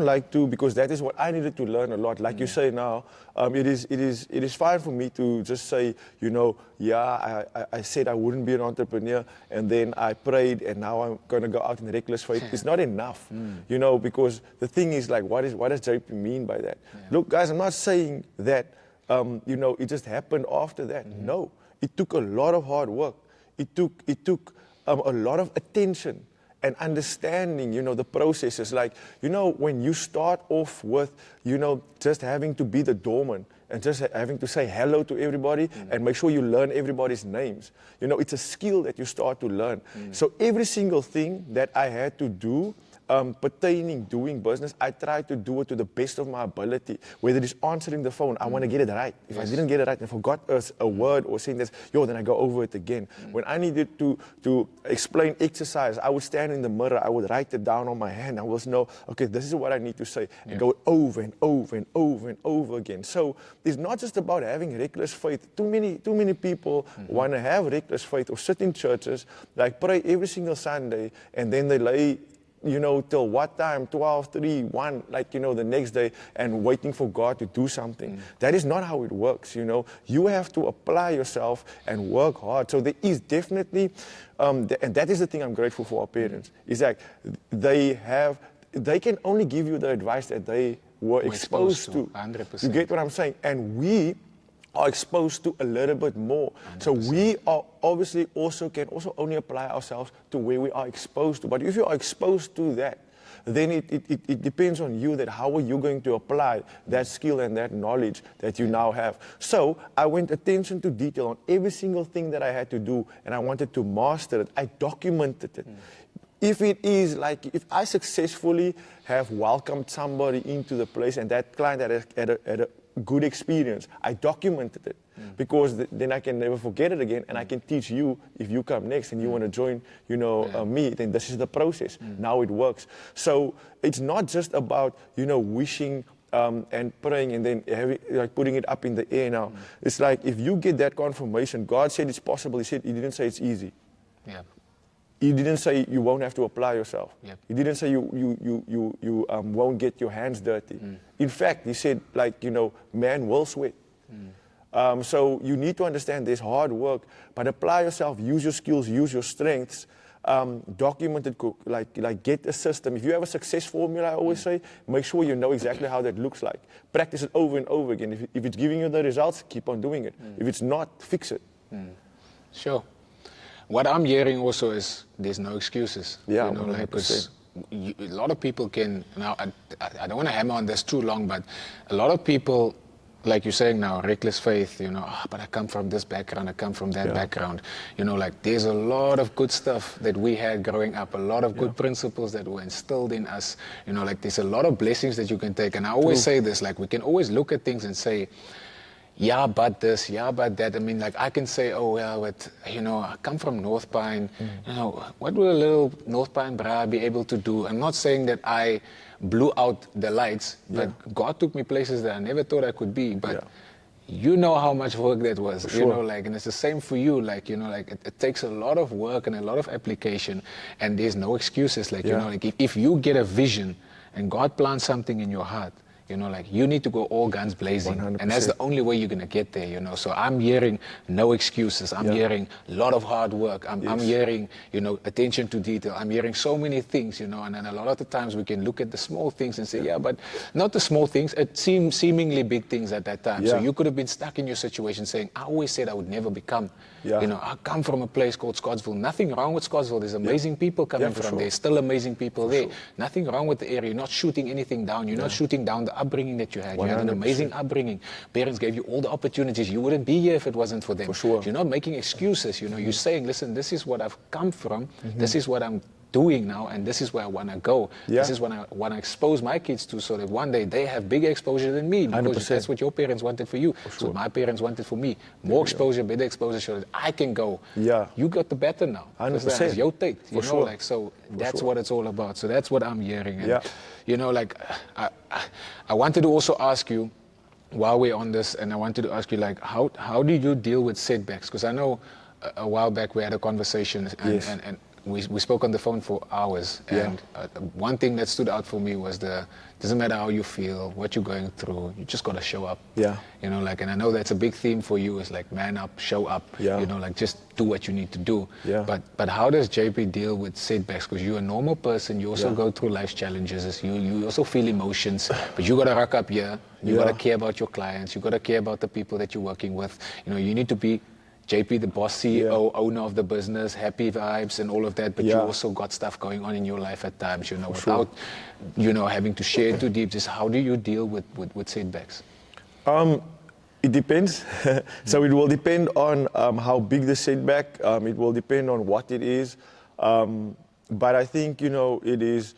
S3: like to, because that is what I needed to learn a lot. Like you say now, it is fine for me to just say, you know, I said I wouldn't be an entrepreneur, and then I prayed, and now I'm going to go out in reckless faith. It's not enough, you know, because the thing is, like, what does JP mean by that? Look, guys, I'm not saying that, you know, it just happened after that. No, it took a lot of hard work. It took a lot of attention and understanding, you know, the processes. Like, you know, when you start off with, you know, just having to be the doorman and just having to say hello to everybody and make sure you learn everybody's names. You know, it's a skill that you start to learn. So every single thing that I had to do pertaining doing business, I try to do it to the best of my ability. Whether it's answering the phone, I want to get it right. If I didn't get it right and forgot a word or sentence, then I go over it again. When I needed to explain exercise, I would stand in the mirror, I would write it down on my hand. I would know, okay, this is what I need to say, and go over and over and over and over again. So it's not just about having reckless faith. Too many people want to have reckless faith or sit in churches, like pray every single Sunday, and then they lay, you know, till what time? 12, 3, 1, like, you know, the next day, and waiting for God to do something. That is not how it works, you know. You have to apply yourself and work hard. So there is definitely, and that is the thing I'm grateful for our parents, is that they can only give you the advice that they were exposed to.
S1: 100%.
S3: You get what I'm saying? And we are exposed to a little bit more. 100%. So we are obviously can only apply ourselves to where we are exposed to. But if you are exposed to that, then it depends on you, that how are you going to apply that skill and that knowledge that you now have. So I went attention to detail on every single thing that I had to do, and I wanted to master it. I documented it. If it is like, if I successfully have welcomed somebody into the place and that client had a good experience, I documented it, because then I can never forget it again, and I can teach you if you come next and you want to join, you know, me, then this is the process. Now it works. So it's not just about, you know, wishing and praying and then like putting it up in the air now. It's like, if you get that confirmation, God said it's possible. He didn't say it's easy.
S1: Yeah.
S3: He didn't say you won't have to apply yourself.
S1: Yep.
S3: He didn't say you won't get your hands dirty. In fact, he said, like, you know, man will sweat. So you need to understand there's hard work, but apply yourself, use your skills, use your strengths, document it, like get a system. If you have a success formula, I always say, make sure you know exactly how that looks like. Practice it over and over again. If it's giving you the results, keep on doing it. If it's not, fix it.
S1: Sure. what I'm hearing also is there's no excuses.
S3: Yeah,
S1: you know, like 'cause
S3: 100%.
S1: a lot of people can. Now, I don't want to hammer on this too long, but a lot of people, like you're saying now, reckless faith. You know, but I come from this background, I come from that background. You know, like there's a lot of good stuff that we had growing up, a lot of good principles that were instilled in us. You know, like there's a lot of blessings that you can take. And I always say this, like we can always look at things and say, yeah, but this, yeah, but that. I mean, like I can say, oh, yeah, but, you know, I come from North Pine. You know, what will a little North Pine bra be able to do? I'm not saying that I blew out the lights, but God took me places that I never thought I could be. But you know how much work that was, you know, like, and it's the same for you. Like, you know, like it takes a lot of work and a lot of application, and there's no excuses. Like, you know, like if you get a vision and God plants something in your heart, you know, like you need to go all guns blazing.
S3: 100%.
S1: And that's the only way you're going to get there, you know. So I'm hearing no excuses. I'm hearing a lot of hard work. I'm hearing, you know, attention to detail. I'm hearing so many things, you know, and then a lot of the times we can look at the small things and say, yeah, but not the small things. It seemed seemingly big things at that time. So you could have been stuck in your situation saying, I always said I would never become. You know, I come from a place called Scottsville. Nothing wrong with Scottsville. There's amazing people coming from there. Still amazing people there. Nothing wrong with the area. You're not shooting anything down. You're not shooting down the upbringing that you had. 100%. You had an amazing upbringing. Parents gave you all the opportunities. You wouldn't be here if it wasn't for them. You're not making excuses. You know, you're saying, listen, this is what I've come from. This is what I'm doing now, and this is where I want to go. This is what I want to expose my kids to, so that one day they have bigger exposure than me, because
S3: 100%.
S1: that's what your parents wanted for you. That's what my parents wanted for me. More exposure, better exposure, so that I can go. You got the better now.
S3: 100%.
S1: It's your take, you know, like, so that's what it's all about. So that's what I'm hearing. And, you know, like, I wanted to also ask you, while we're on this, and I wanted to ask you, like, how do you deal with setbacks? Because I know a while back we had a conversation, and we spoke on the phone for hours, and one thing that stood out for me was doesn't matter how you feel, what you're going through, you just got to show up. You know, like, and I know that's a big theme for you, is like, man up, show up, you know, like, just do what you need to do. But how does JP deal with setbacks? Because you're a normal person, you also go through life's challenges, you also feel emotions, but you got to rock up here, you got to care about your clients, you got to care about the people that you're working with. You know, you need to be JP, the boss, CEO, owner of the business, happy vibes and all of that, but you also got stuff going on in your life at times, you know, without, you know, having to share too deep. Just how do you deal with setbacks?
S3: It depends. So it will depend on how big the setback, it will depend on what it is. But I think, you know, it is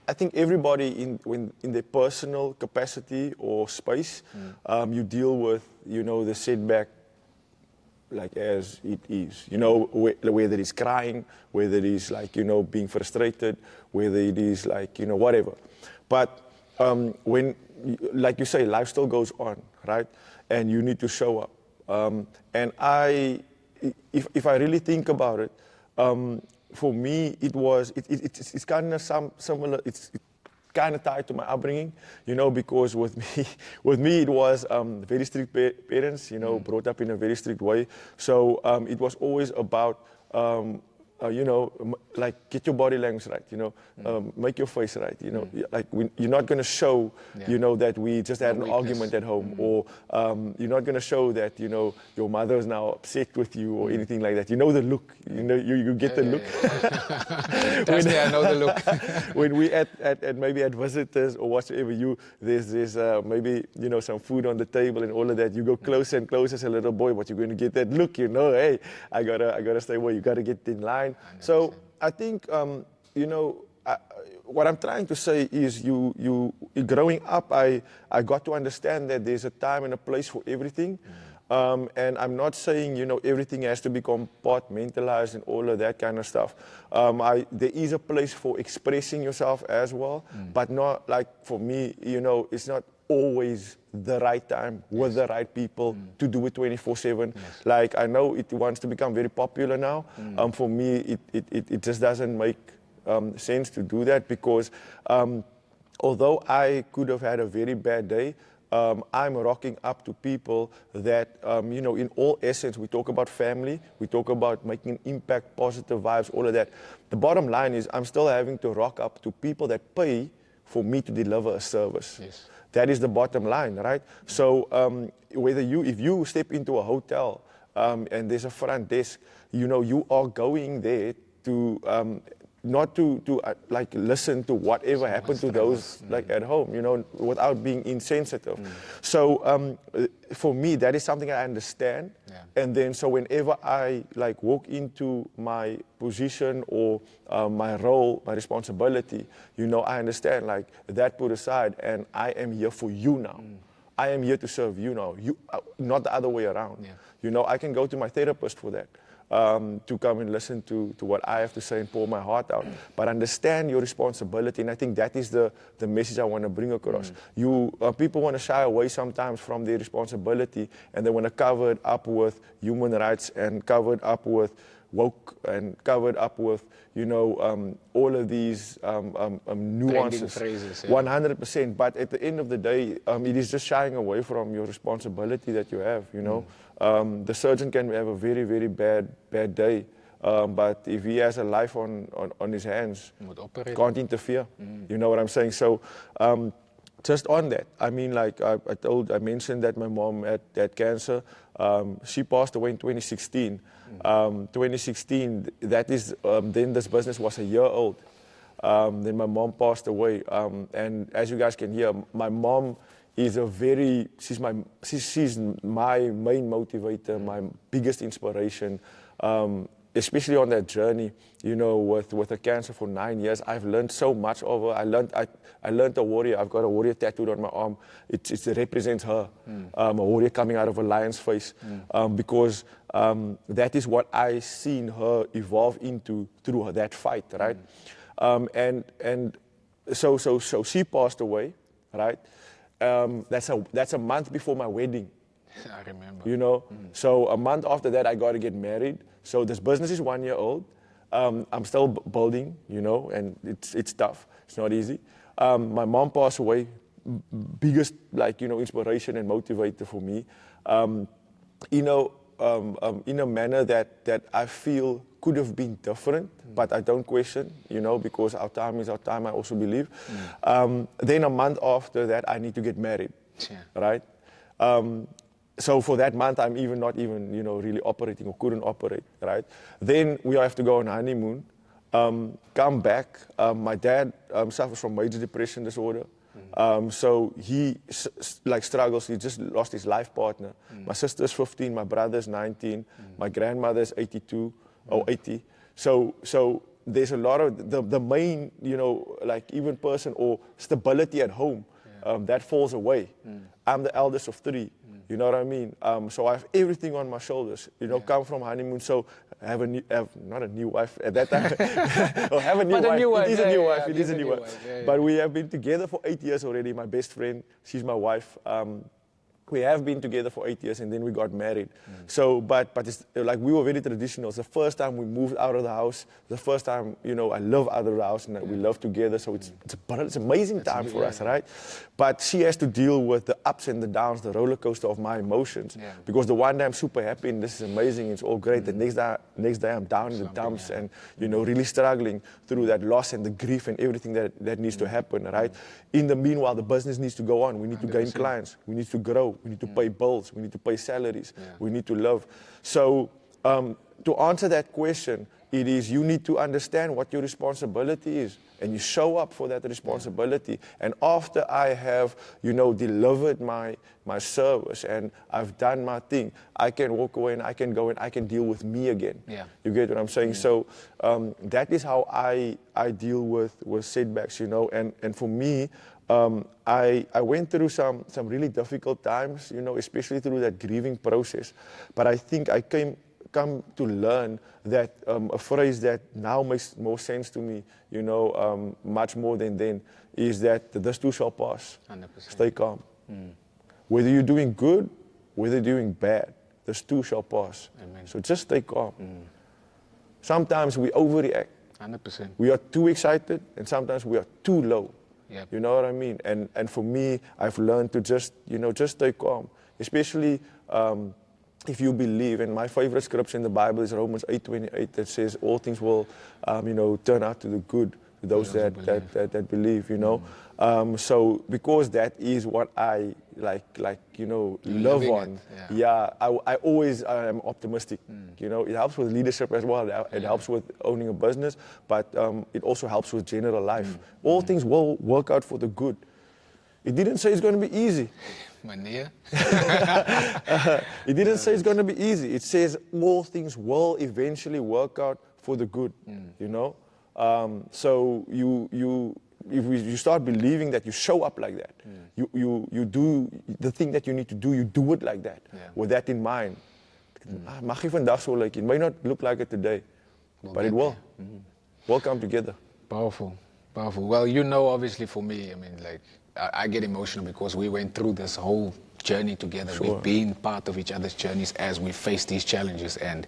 S3: I think everybody in their personal capacity or space, you deal with, you know, the setback like as it is. You know, whether it's crying, whether it is like, you know, being frustrated, whether it is like, you know, whatever. But when, like you say, life still goes on, right? And you need to show up. And if I really think about it, for me, it's kind of similar. It's kind of tied to my upbringing, you know, because with me it was very strict parents, you know, brought up in a very strict way. So it was always about, you know, like, get your body language right, you know, make your face right, you know, like, you're not going to show, you know, that we just had an argument at home, or you're not going to show that, you know, your mother is now upset with you or anything like that. You know the look, you know, you get the look.
S1: Trust me, I know the look.
S3: When we at maybe at visitors or whatever, there's maybe, you know, some food on the table and all of that. You go closer and closer as a little boy, but you're going to get that look, you know, hey, I gotta stay away. You gotta get in line. 100%. So I think, you know, what I'm trying to say is you growing up, I got to understand that there's a time and a place for everything. And I'm not saying, you know, everything has to be compartmentalized and all of that kind of stuff. There is a place for expressing yourself as well, but not like, for me, you know, it's not always the right time with the right people to do it 24/7. Like, I know it wants to become very popular now. For me, it just doesn't make sense to do that, because although I could have had a very bad day, I'm rocking up to people that, you know, in all essence, we talk about family, we talk about making an impact, positive vibes, all of that. The bottom line is I'm still having to rock up to people that pay for me to deliver a service. That is the bottom line, right? So if you step into a hotel and there's a front desk, you are going there to not to like listen to whatever happened to those like at home, without being insensitive. So for me, that is something I understand.
S1: Yeah.
S3: And then so whenever I like walk into my position or my role, my responsibility, I understand like that put aside, and I am here for you now. I am here to serve you now. You, not the other way around.
S1: Yeah.
S3: I can go to my therapist for that. To come and listen to what I have to say and pour my heart out. But understand your responsibility, and I think that is the message I want to bring across. People want to shy away sometimes from their responsibility, and they want to cover it up with human rights and cover it up with woke and covered up with, all of these nuances.
S1: Phrases, yeah.
S3: 100%. But at the end of the day, it is just shying away from your responsibility that you have, The surgeon can have a very, very bad day. But if he has a life on his hands, can't interfere. You know what I'm saying? So just on that, I mean, like I mentioned that my mom had cancer. She passed away in 2016. 2016, that is, then this business was a year old. Then my mom passed away. And as you guys can hear, my mom is she's my main motivator, my biggest inspiration. Especially on that journey, with a cancer for 9 years, I've learned so much of her. I learned a warrior. I've got a warrior tattooed on my arm. It represents her, a warrior coming out of a lion's face, because that is what I seen her evolve into through that fight, right? And so she passed away, right? That's a month before my wedding.
S1: I remember.
S3: So a month after that, I got to get married. So this business is 1 year old. I'm still building, and it's tough. It's not easy. My mom passed away, biggest inspiration and motivator for me. In a manner that I feel could have been different, but I don't question, because our time is our time, I also believe. Then a month after that, I need to get married, right? So for that month, I'm not even, really operating or couldn't operate, right? Then we have to go on honeymoon, come back. My dad suffers from major depression disorder. So he struggles. He just lost his life partner. My sister's 15, my brother's 19, my grandmother's 82 or 80. So there's a lot of the main, even person or stability at home that falls away. I'm the eldest of three. You know what I mean? So I have everything on my shoulders. Come from honeymoon, so have not a new wife at that time. Or have a new wife. It is a new wife. It is a new wife. But we have been together for 8 years already. My best friend, she's my wife. We have been together for 8 years, and then we got married. So, but it's like we were very traditional. It's the first time we moved out of the house. The first time, I live out of the house, and we live together. So it's an amazing time for us, right? But she has to deal with the ups and the downs, the roller coaster of my emotions. Because the one day I'm super happy and this is amazing, it's all great. The next day I'm down in the dumps and really struggling through that loss and the grief and everything that needs to happen, right? In the meanwhile, the business needs to go on. We need to gain clients. We need to grow. We need to pay bills. We need to pay salaries. We need to live. So to answer that question, it is you need to understand what your responsibility is, and you show up for that responsibility. And after I have, delivered my service and I've done my thing, I can walk away and I can go and I can deal with me again. You get what I'm saying? So that is how I deal with setbacks, and for me, I went through some really difficult times, especially through that grieving process. But I think I come to learn that a phrase that now makes more sense to me, much more than then, is that this too shall pass.
S1: 100%.
S3: Stay calm. Whether you're doing good, whether you're doing bad, this too shall pass.
S1: Amen.
S3: So just stay calm. Sometimes we overreact.
S1: 100%.
S3: We are too excited, and sometimes we are too low.
S1: Yep.
S3: You know what I mean? And for me, I've learned to just stay calm. Especially if you believe, and my favorite scripture in the Bible is Romans 8:28 that says all things will, turn out to the good to those that believe, So because that is what I love on, I always am optimistic. It helps with leadership as well. It helps with owning a business, but it also helps with general life. All things will work out for the good. It didn't say it's going to be easy. It didn't say it's going to be easy. It says all things will eventually work out for the good. So if you start believing that, you show up like that. You do the thing that you need to do. You do it like that, with that in mind. Mag je vandaag zo lijken? It may not look like it today, but it will. We'll come together.
S1: Powerful. Well, obviously for me, I mean, like, I get emotional because we went through this whole journey together.
S3: Sure.
S1: We've been part of each other's journeys as we face these challenges. And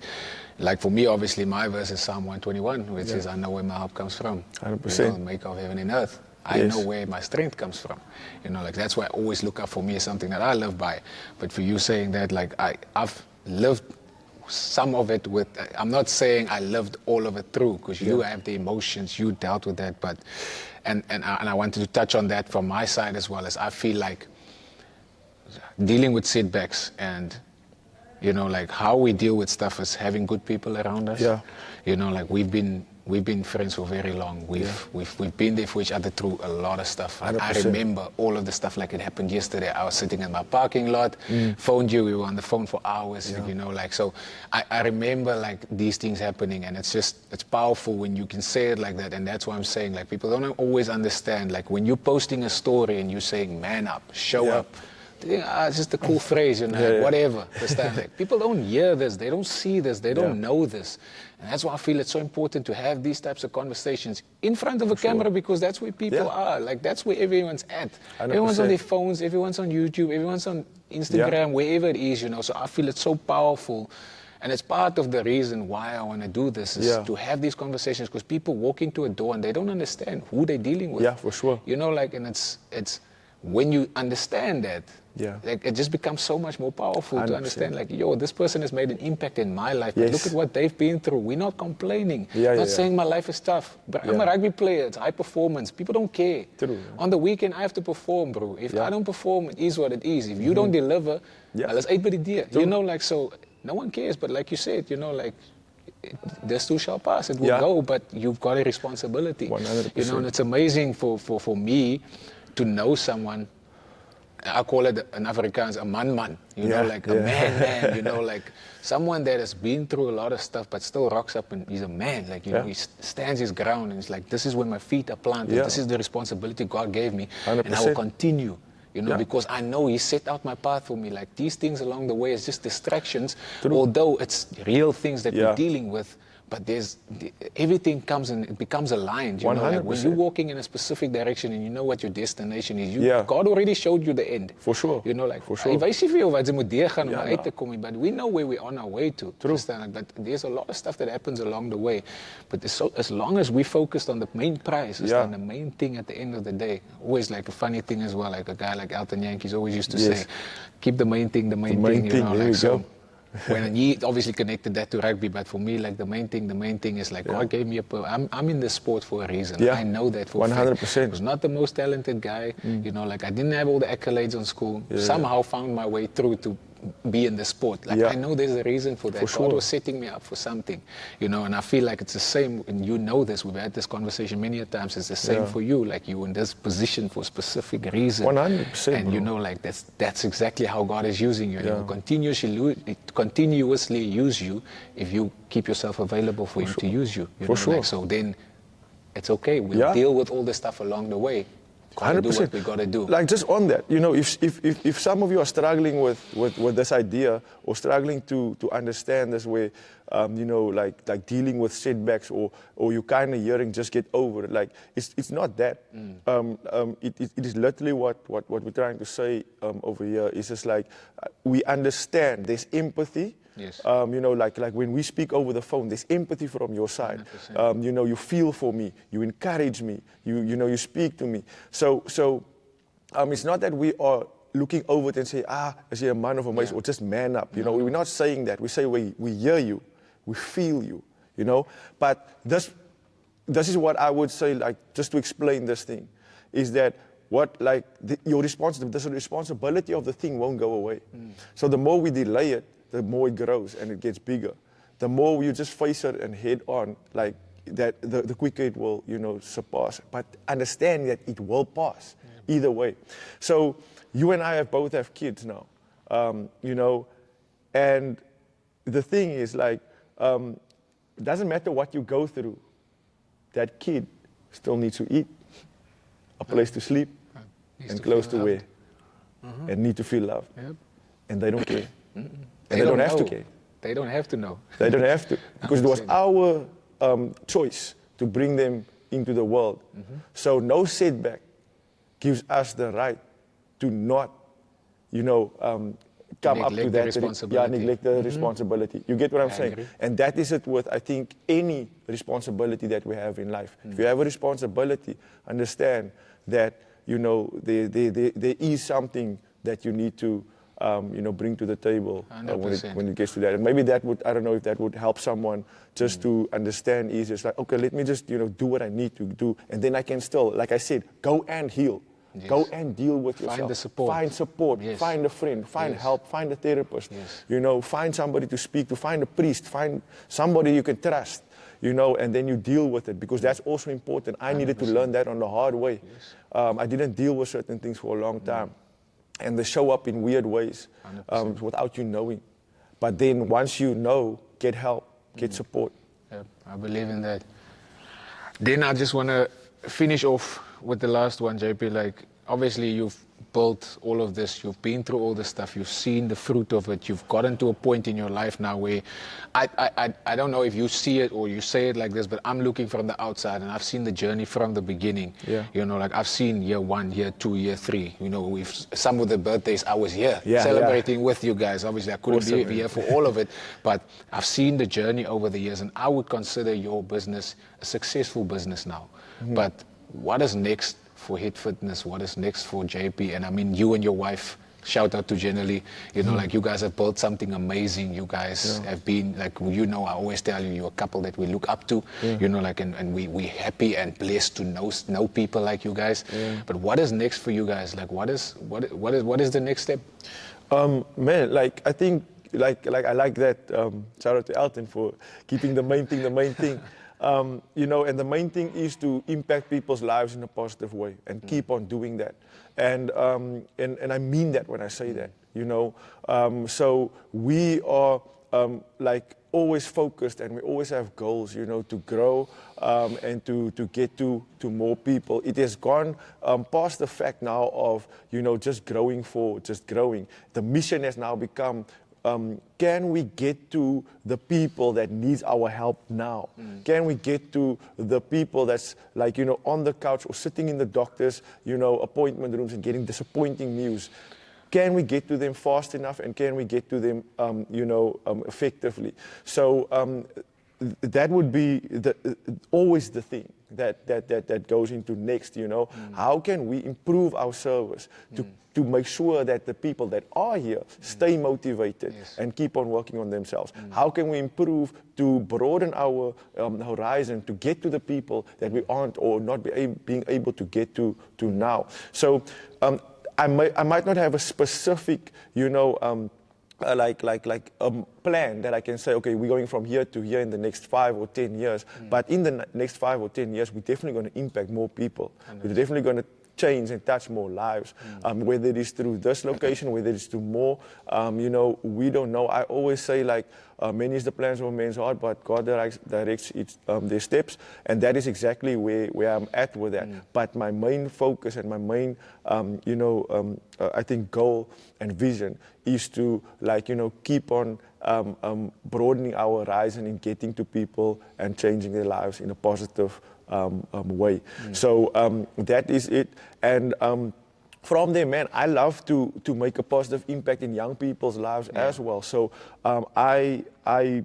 S1: like for me, obviously, my verse is Psalm 121, which is, I know where my help comes from.
S3: 100%.
S1: Maker of heaven and earth. I know where my strength comes from. That's why I always look up. For me, is something that I live by. But for you saying that, like, I've lived some of it with, I'm not saying I lived all of it through, because you have the emotions, you dealt with that, but, and I wanted to touch on that from my side as well, as I feel like dealing with setbacks and, like how we deal with stuff is having good people around us. Like we've been friends for very long. We've been there for each other through a lot of stuff. I remember all of the stuff like it happened yesterday. I was sitting in my parking lot, phoned you, we were on the phone for hours, so I remember like these things happening, and it's powerful when you can say it like that. And that's why I'm saying, like, people don't always understand, like when you're posting a story and you're saying man up, show up. It's just a cool phrase, whatever. Like, people don't hear this, they don't see this, they don't know this. And that's why I feel it's so important to have these types of conversations in front of a camera, because that's where people are. Like, that's where everyone's at. 100%. Everyone's on their phones, everyone's on YouTube, everyone's on Instagram, wherever it is, So I feel it's so powerful. And it's part of the reason why I want to do this, is to have these conversations, because people walk into a door and they don't understand who they're dealing with.
S3: Yeah, for sure.
S1: And it's when you understand that, like, it just becomes so much more powerful 100%. To understand, like, this person has made an impact in my life. But look at what they've been through. We're not complaining. Not saying my life is tough. But I'm a rugby player. It's high performance. People don't care.
S3: True.
S1: On the weekend, I have to perform, bro. If I don't perform, it is what it is. If you don't deliver, well, it's 8 by the day. So no one cares. But like you said, like, this too shall pass. It will go. But you've got a responsibility.
S3: 100%.
S1: And it's amazing for me to know someone. I call it in Afrikaans a man, like a man, like someone that has been through a lot of stuff but still rocks up, and he's a man, like, he stands his ground, and he's like, this is where my feet are planted, this is the responsibility God gave me,
S3: 100%.
S1: and I will continue, because I know He set out my path for me. Like, these things along the way is just distractions, although it's real things that we're dealing with. But everything comes and it becomes aligned. Like when you're walking in a specific direction and you know what your destination is, God already showed you the end.
S3: For sure.
S1: Like,
S3: for sure.
S1: But we know where we're on our way to. But there's a lot of stuff that happens along the way. But as long as we focused on the main prize, the main thing at the end of the day. Always like a funny thing as well. Like a guy like Elton Yankees always used to say, keep the main thing the main thing.
S3: There you go.
S1: When he obviously connected that to rugby, but for me, like, the main thing is like, God gave me I'm in this sport for a reason. I know that for 100%. I was not the most talented guy, like, I didn't have all the accolades on school. Somehow found my way through to be in the sport. Like, I know there's a reason for that. God was setting me up for something, and I feel like it's the same, and this, we've had this conversation many a times, it's the same for you, like, you in this position for a specific reason.
S3: 100%.
S1: And like, that's exactly how God is using you. He will continuously use you if you keep yourself available for Him to use you. Like, so then it's okay. We'll deal with all the stuff along the way. Gotta 100%. Do what we gotta do.
S3: Like, just on that, if some of you are struggling with this idea, or struggling to understand this way, like dealing with setbacks, or you kind of hearing just get over it, like, it's not that. It is literally what we're trying to say over here. Is just like, we understand there's empathy.
S1: Yes.
S3: Like when we speak over the phone, there's empathy from your side. You feel for me, you encourage me, you speak to me. So it's not that we are looking over it and say, is he a man of a mace, or just man up. You know, we're not saying that. We say we hear you, we feel you, you know. But this is what I would say, like, just to explain this thing, is that the responsibility of the thing won't go away. So the more we delay it, the more it grows and it gets bigger. The more you just face it and head on, like that, the quicker it will, you know, surpass. But understand that it will pass either way. So you and I both have kids now, you know, and the thing is, like, it doesn't matter what you go through, that kid still needs to eat, a place to sleep, and clothes to wear, and need to feel loved. And they don't care. And they don't have to care.
S1: They don't have to know.
S3: They don't have to. Because it was our choice to bring them into the world. So no setback gives us the right to not, you know, come up to that. Neglect the responsibility. You get what I'm saying?
S1: Agree.
S3: And that is it with, I think, any responsibility that we have in life. If you have a responsibility, understand that, you know, there is something that you need to, you know, bring to the table when it gets to that. And maybe that would, I don't know if that would help someone just to understand easier. It's like, okay, let me just, you know, do what I need to do. And then I can still, like I said, go and heal. Yes. Go and deal with yourself.
S1: Find the support.
S3: Find support. Yes. Find a friend. Find help. Find a therapist.
S1: Yes.
S3: You know, find somebody to speak to. Find a priest. Find somebody you can trust. You know, and then you deal with it, because that's also important. I needed to learn that on the hard way. Yes. I didn't deal with certain things for a long time. And they show up in weird ways without you knowing. But then once you know, get help, get support.
S1: Yeah, I believe in that. Then I just want to finish off with the last one, JP. Like, obviously you've built all of this, you've been through all this stuff, you've seen the fruit of it, you've gotten to a point in your life now where I don't know if you see it or you say it like this, but I'm looking from the outside and I've seen the journey from the beginning. Yeah. You know, like I've seen year 1, year 2, year 3. You know, we've some of the birthdays I was here celebrating with you guys. Obviously I couldn't be here for all of it, but I've seen the journey over the years, and I would consider your business a successful business now. But what is next for HIIT Fitness? What is next for JP? And I mean, you and your wife, shout out to Jenny, you know, like you guys have built something amazing. You guys have been, like, you know, I always tell you, you're a couple that we look up to, you know, like, and we're happy and blessed to know people like you guys. But what is next for you guys? Like, what is the next step?
S3: Man, like, I think, like I like that, shout out to Elton for keeping the main thing. You know, and the main thing is to impact people's lives in a positive way and keep on doing that. And I mean that when I say that, you know. So we are like always focused, and we always have goals, you know, to grow and to get to more people. It has gone past the fact now of, you know, just growing. The mission has now become, can we get to the people that needs our help now? Can we get to the people that's, like, you know, on the couch or sitting in the doctor's, you know, appointment rooms and getting disappointing news? Can we get to them fast enough, and can we get to them, you know, effectively? So that would be always the thing that goes into next, you know. How can we improve our service to make sure that the people that are here stay motivated and keep on working on themselves? How can we improve to broaden our horizon to get to the people that we aren't or not being able to get to now? So I might not have a specific, you know, like a plan that I can say, okay, we're going from here to here in the next 5 or 10 years. But in the next 5 or 10 years, we're definitely going to impact more people. We're definitely going to change and touch more lives, whether it is through this location, whether it's through more, you know, we don't know. I always say, like, many is the plans of a man's heart, but God directs their steps, and that is exactly where I'm at with that. But my main focus and my main, you know, I think goal and vision is to, like, you know, keep on broadening our horizon and getting to people and changing their lives in a positive way. So that is it. And from there, man, I love to make a positive impact in young people's lives as well. So I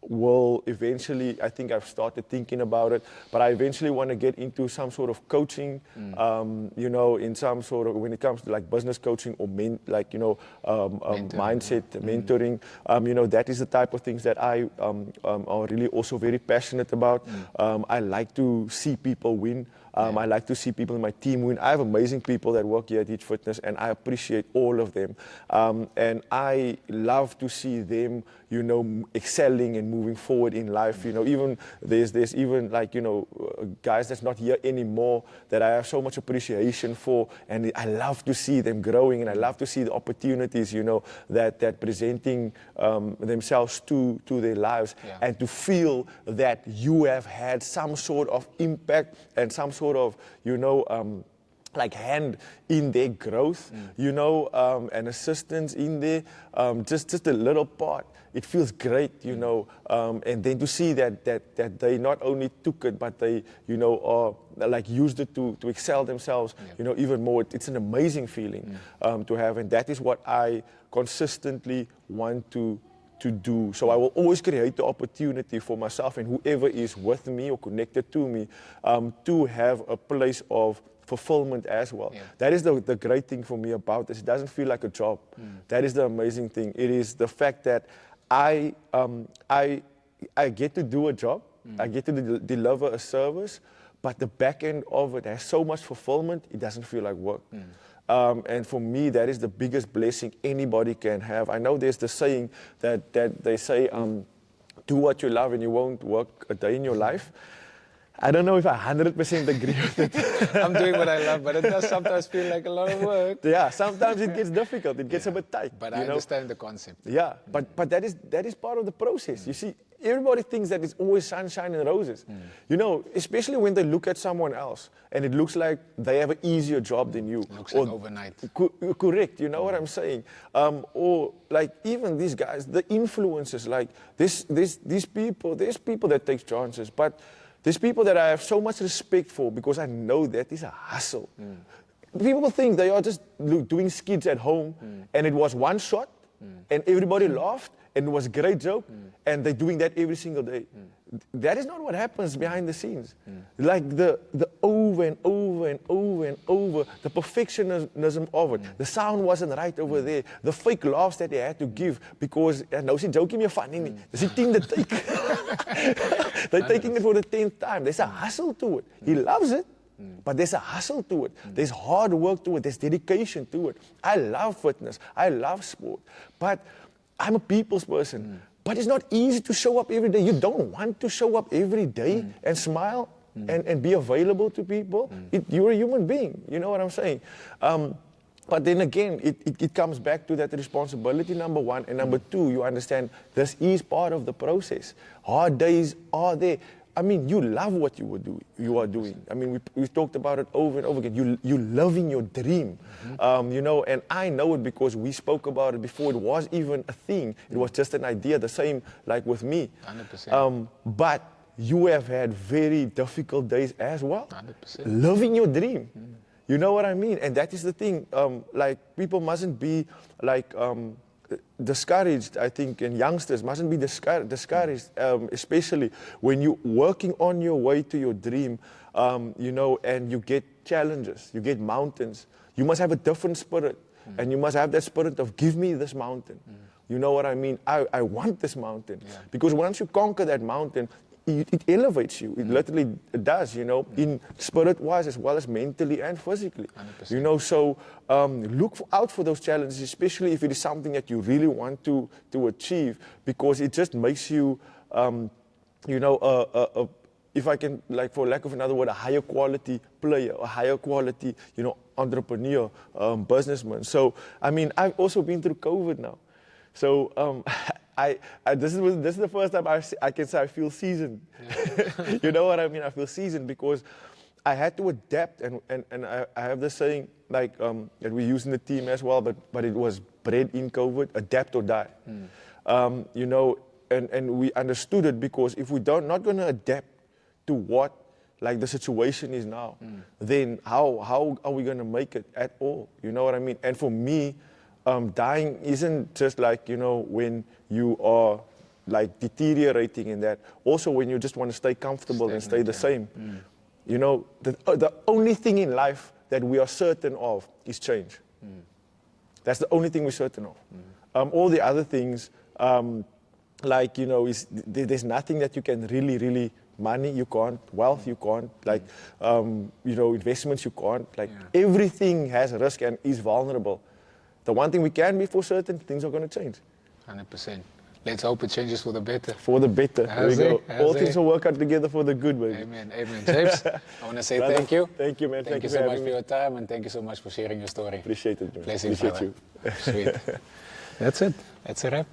S3: will eventually, I think I've started thinking about it, but I eventually want to get into some sort of coaching, you know, in some sort of, when it comes to like business coaching or mindset, mentoring, you know, that is the type of things that I are really also very passionate about. I like to see people win. I like to see people in my team win. I have amazing people that work here at HIIT Fitness, and I appreciate all of them. And I love to see them, you know, excelling and moving forward in life. You know, even there's even like, you know, guys that's not here anymore that I have so much appreciation for, and I love to see them growing, and I love to see the opportunities, you know, that presenting themselves to their lives, and to feel that you have had some sort of impact and some sort of, you know, like hand in their growth, you know, and assistance in there, just a little part. It feels great, you know, and then to see that they not only took it, but they, you know, are like used it to excel themselves, you know, even more. It's an amazing feeling to have, and that is what I consistently want to do. So I will always create the opportunity for myself and whoever is with me or connected to me to have a place of fulfillment as well. That is the great thing for me about this. It doesn't feel like a job. That is the amazing thing. It is the fact that I get to do a job, I get to deliver a service, but the back end of it has so much fulfillment, it doesn't feel like work. And for me, that is the biggest blessing anybody can have. I know there's the saying that they say, do what you love and you won't work a day in your life. I don't know if I 100% agree with it.
S1: I'm doing what I love, but it does sometimes feel like a lot of work.
S3: Yeah, sometimes it gets difficult. It gets a bit tight.
S1: But I understand the concept.
S3: Yeah, but that is part of the process. You see, everybody thinks that it's always sunshine and roses. You know, especially when they look at someone else and it looks like they have an easier job than you.
S1: Looks like overnight.
S3: Correct, you know what I'm saying? Or like even these guys, the influencers, like these people, there's people that take chances, but there's people that I have so much respect for because I know that is a hustle. People think they are just doing skits at home and it was one shot and everybody laughed and it was a great joke and they're doing that every single day. That is not what happens behind the scenes. Like the over and over and over and over, the perfectionism of it. The sound wasn't right over there. The fake laughs that they had to give because, nou is die joke nie meer funny nie. Dis die 10de take. They're taking it for the 10th time. There's a hustle to it. He loves it, but there's a hustle to it. There's hard work to it. There's dedication to it. I love fitness. I love sport. But I'm a people's person. But it's not easy to show up every day. You don't want to show up every day and smile and be available to people. You're a human being. You know what I'm saying? But then again, it comes back to that responsibility, number one. And number two, you understand this is part of the process. Hard days are there. I mean, you love what you are doing. I mean, we've talked about it over and over again. You living your dream, you know, and I know it because we spoke about it before it was even a thing. It was just an idea, the same like with me.
S1: 100%.
S3: But you have had very difficult days as well.
S1: 100%.
S3: Living your dream. You know what I mean? And that is the thing. Like, people mustn't be like discouraged, I think, and youngsters mustn't be discouraged, especially when you're working on your way to your dream, you know, and you get challenges, you get mountains. You must have a different spirit, and you must have that spirit of, give me this mountain. You know what I mean? I want this mountain. Because once you conquer that mountain, it elevates you. It literally does, you know, in spirit-wise as well as mentally and physically.
S1: 100%.
S3: You know, so look out for those challenges, especially if it is something that you really want to achieve, because it just makes you, you know, if I can, like, for lack of another word, a higher quality player, a higher quality, you know, entrepreneur, businessman. So, I mean, I've also been through COVID now. So, this is the first time I can say I feel seasoned. You know what I mean? I feel seasoned because I had to adapt, and I have this saying, like, that we use in the team as well, but it was bred in COVID, adapt or die. You know, and we understood it because if we not going to adapt to what, like, the situation is now, then how are we going to make it at all? You know what I mean? And for me, dying isn't just like, you know, when you are like deteriorating in that. Also, when you just want to stay comfortable and stay the same, you know, the only thing in life that we are certain of is change. That's the only thing we're certain of. All the other things, like, you know, there's nothing that you can really, money you can't, wealth you can't, like, you know, investments you can't, like everything has risk and is vulnerable. The one thing we can be for certain, things are going to change.
S1: 100%. Let's hope it changes for the better.
S3: For the better. There we go. All things will work out together for the good, baby.
S1: Amen. Amen. James, I want to say thank you.
S3: Thank you, man.
S1: Thank you so much for your time, and thank you so much for sharing your story.
S3: Appreciate it, man.
S1: Blessings,
S3: Appreciate
S1: brother. Sweet. That's it. That's a wrap.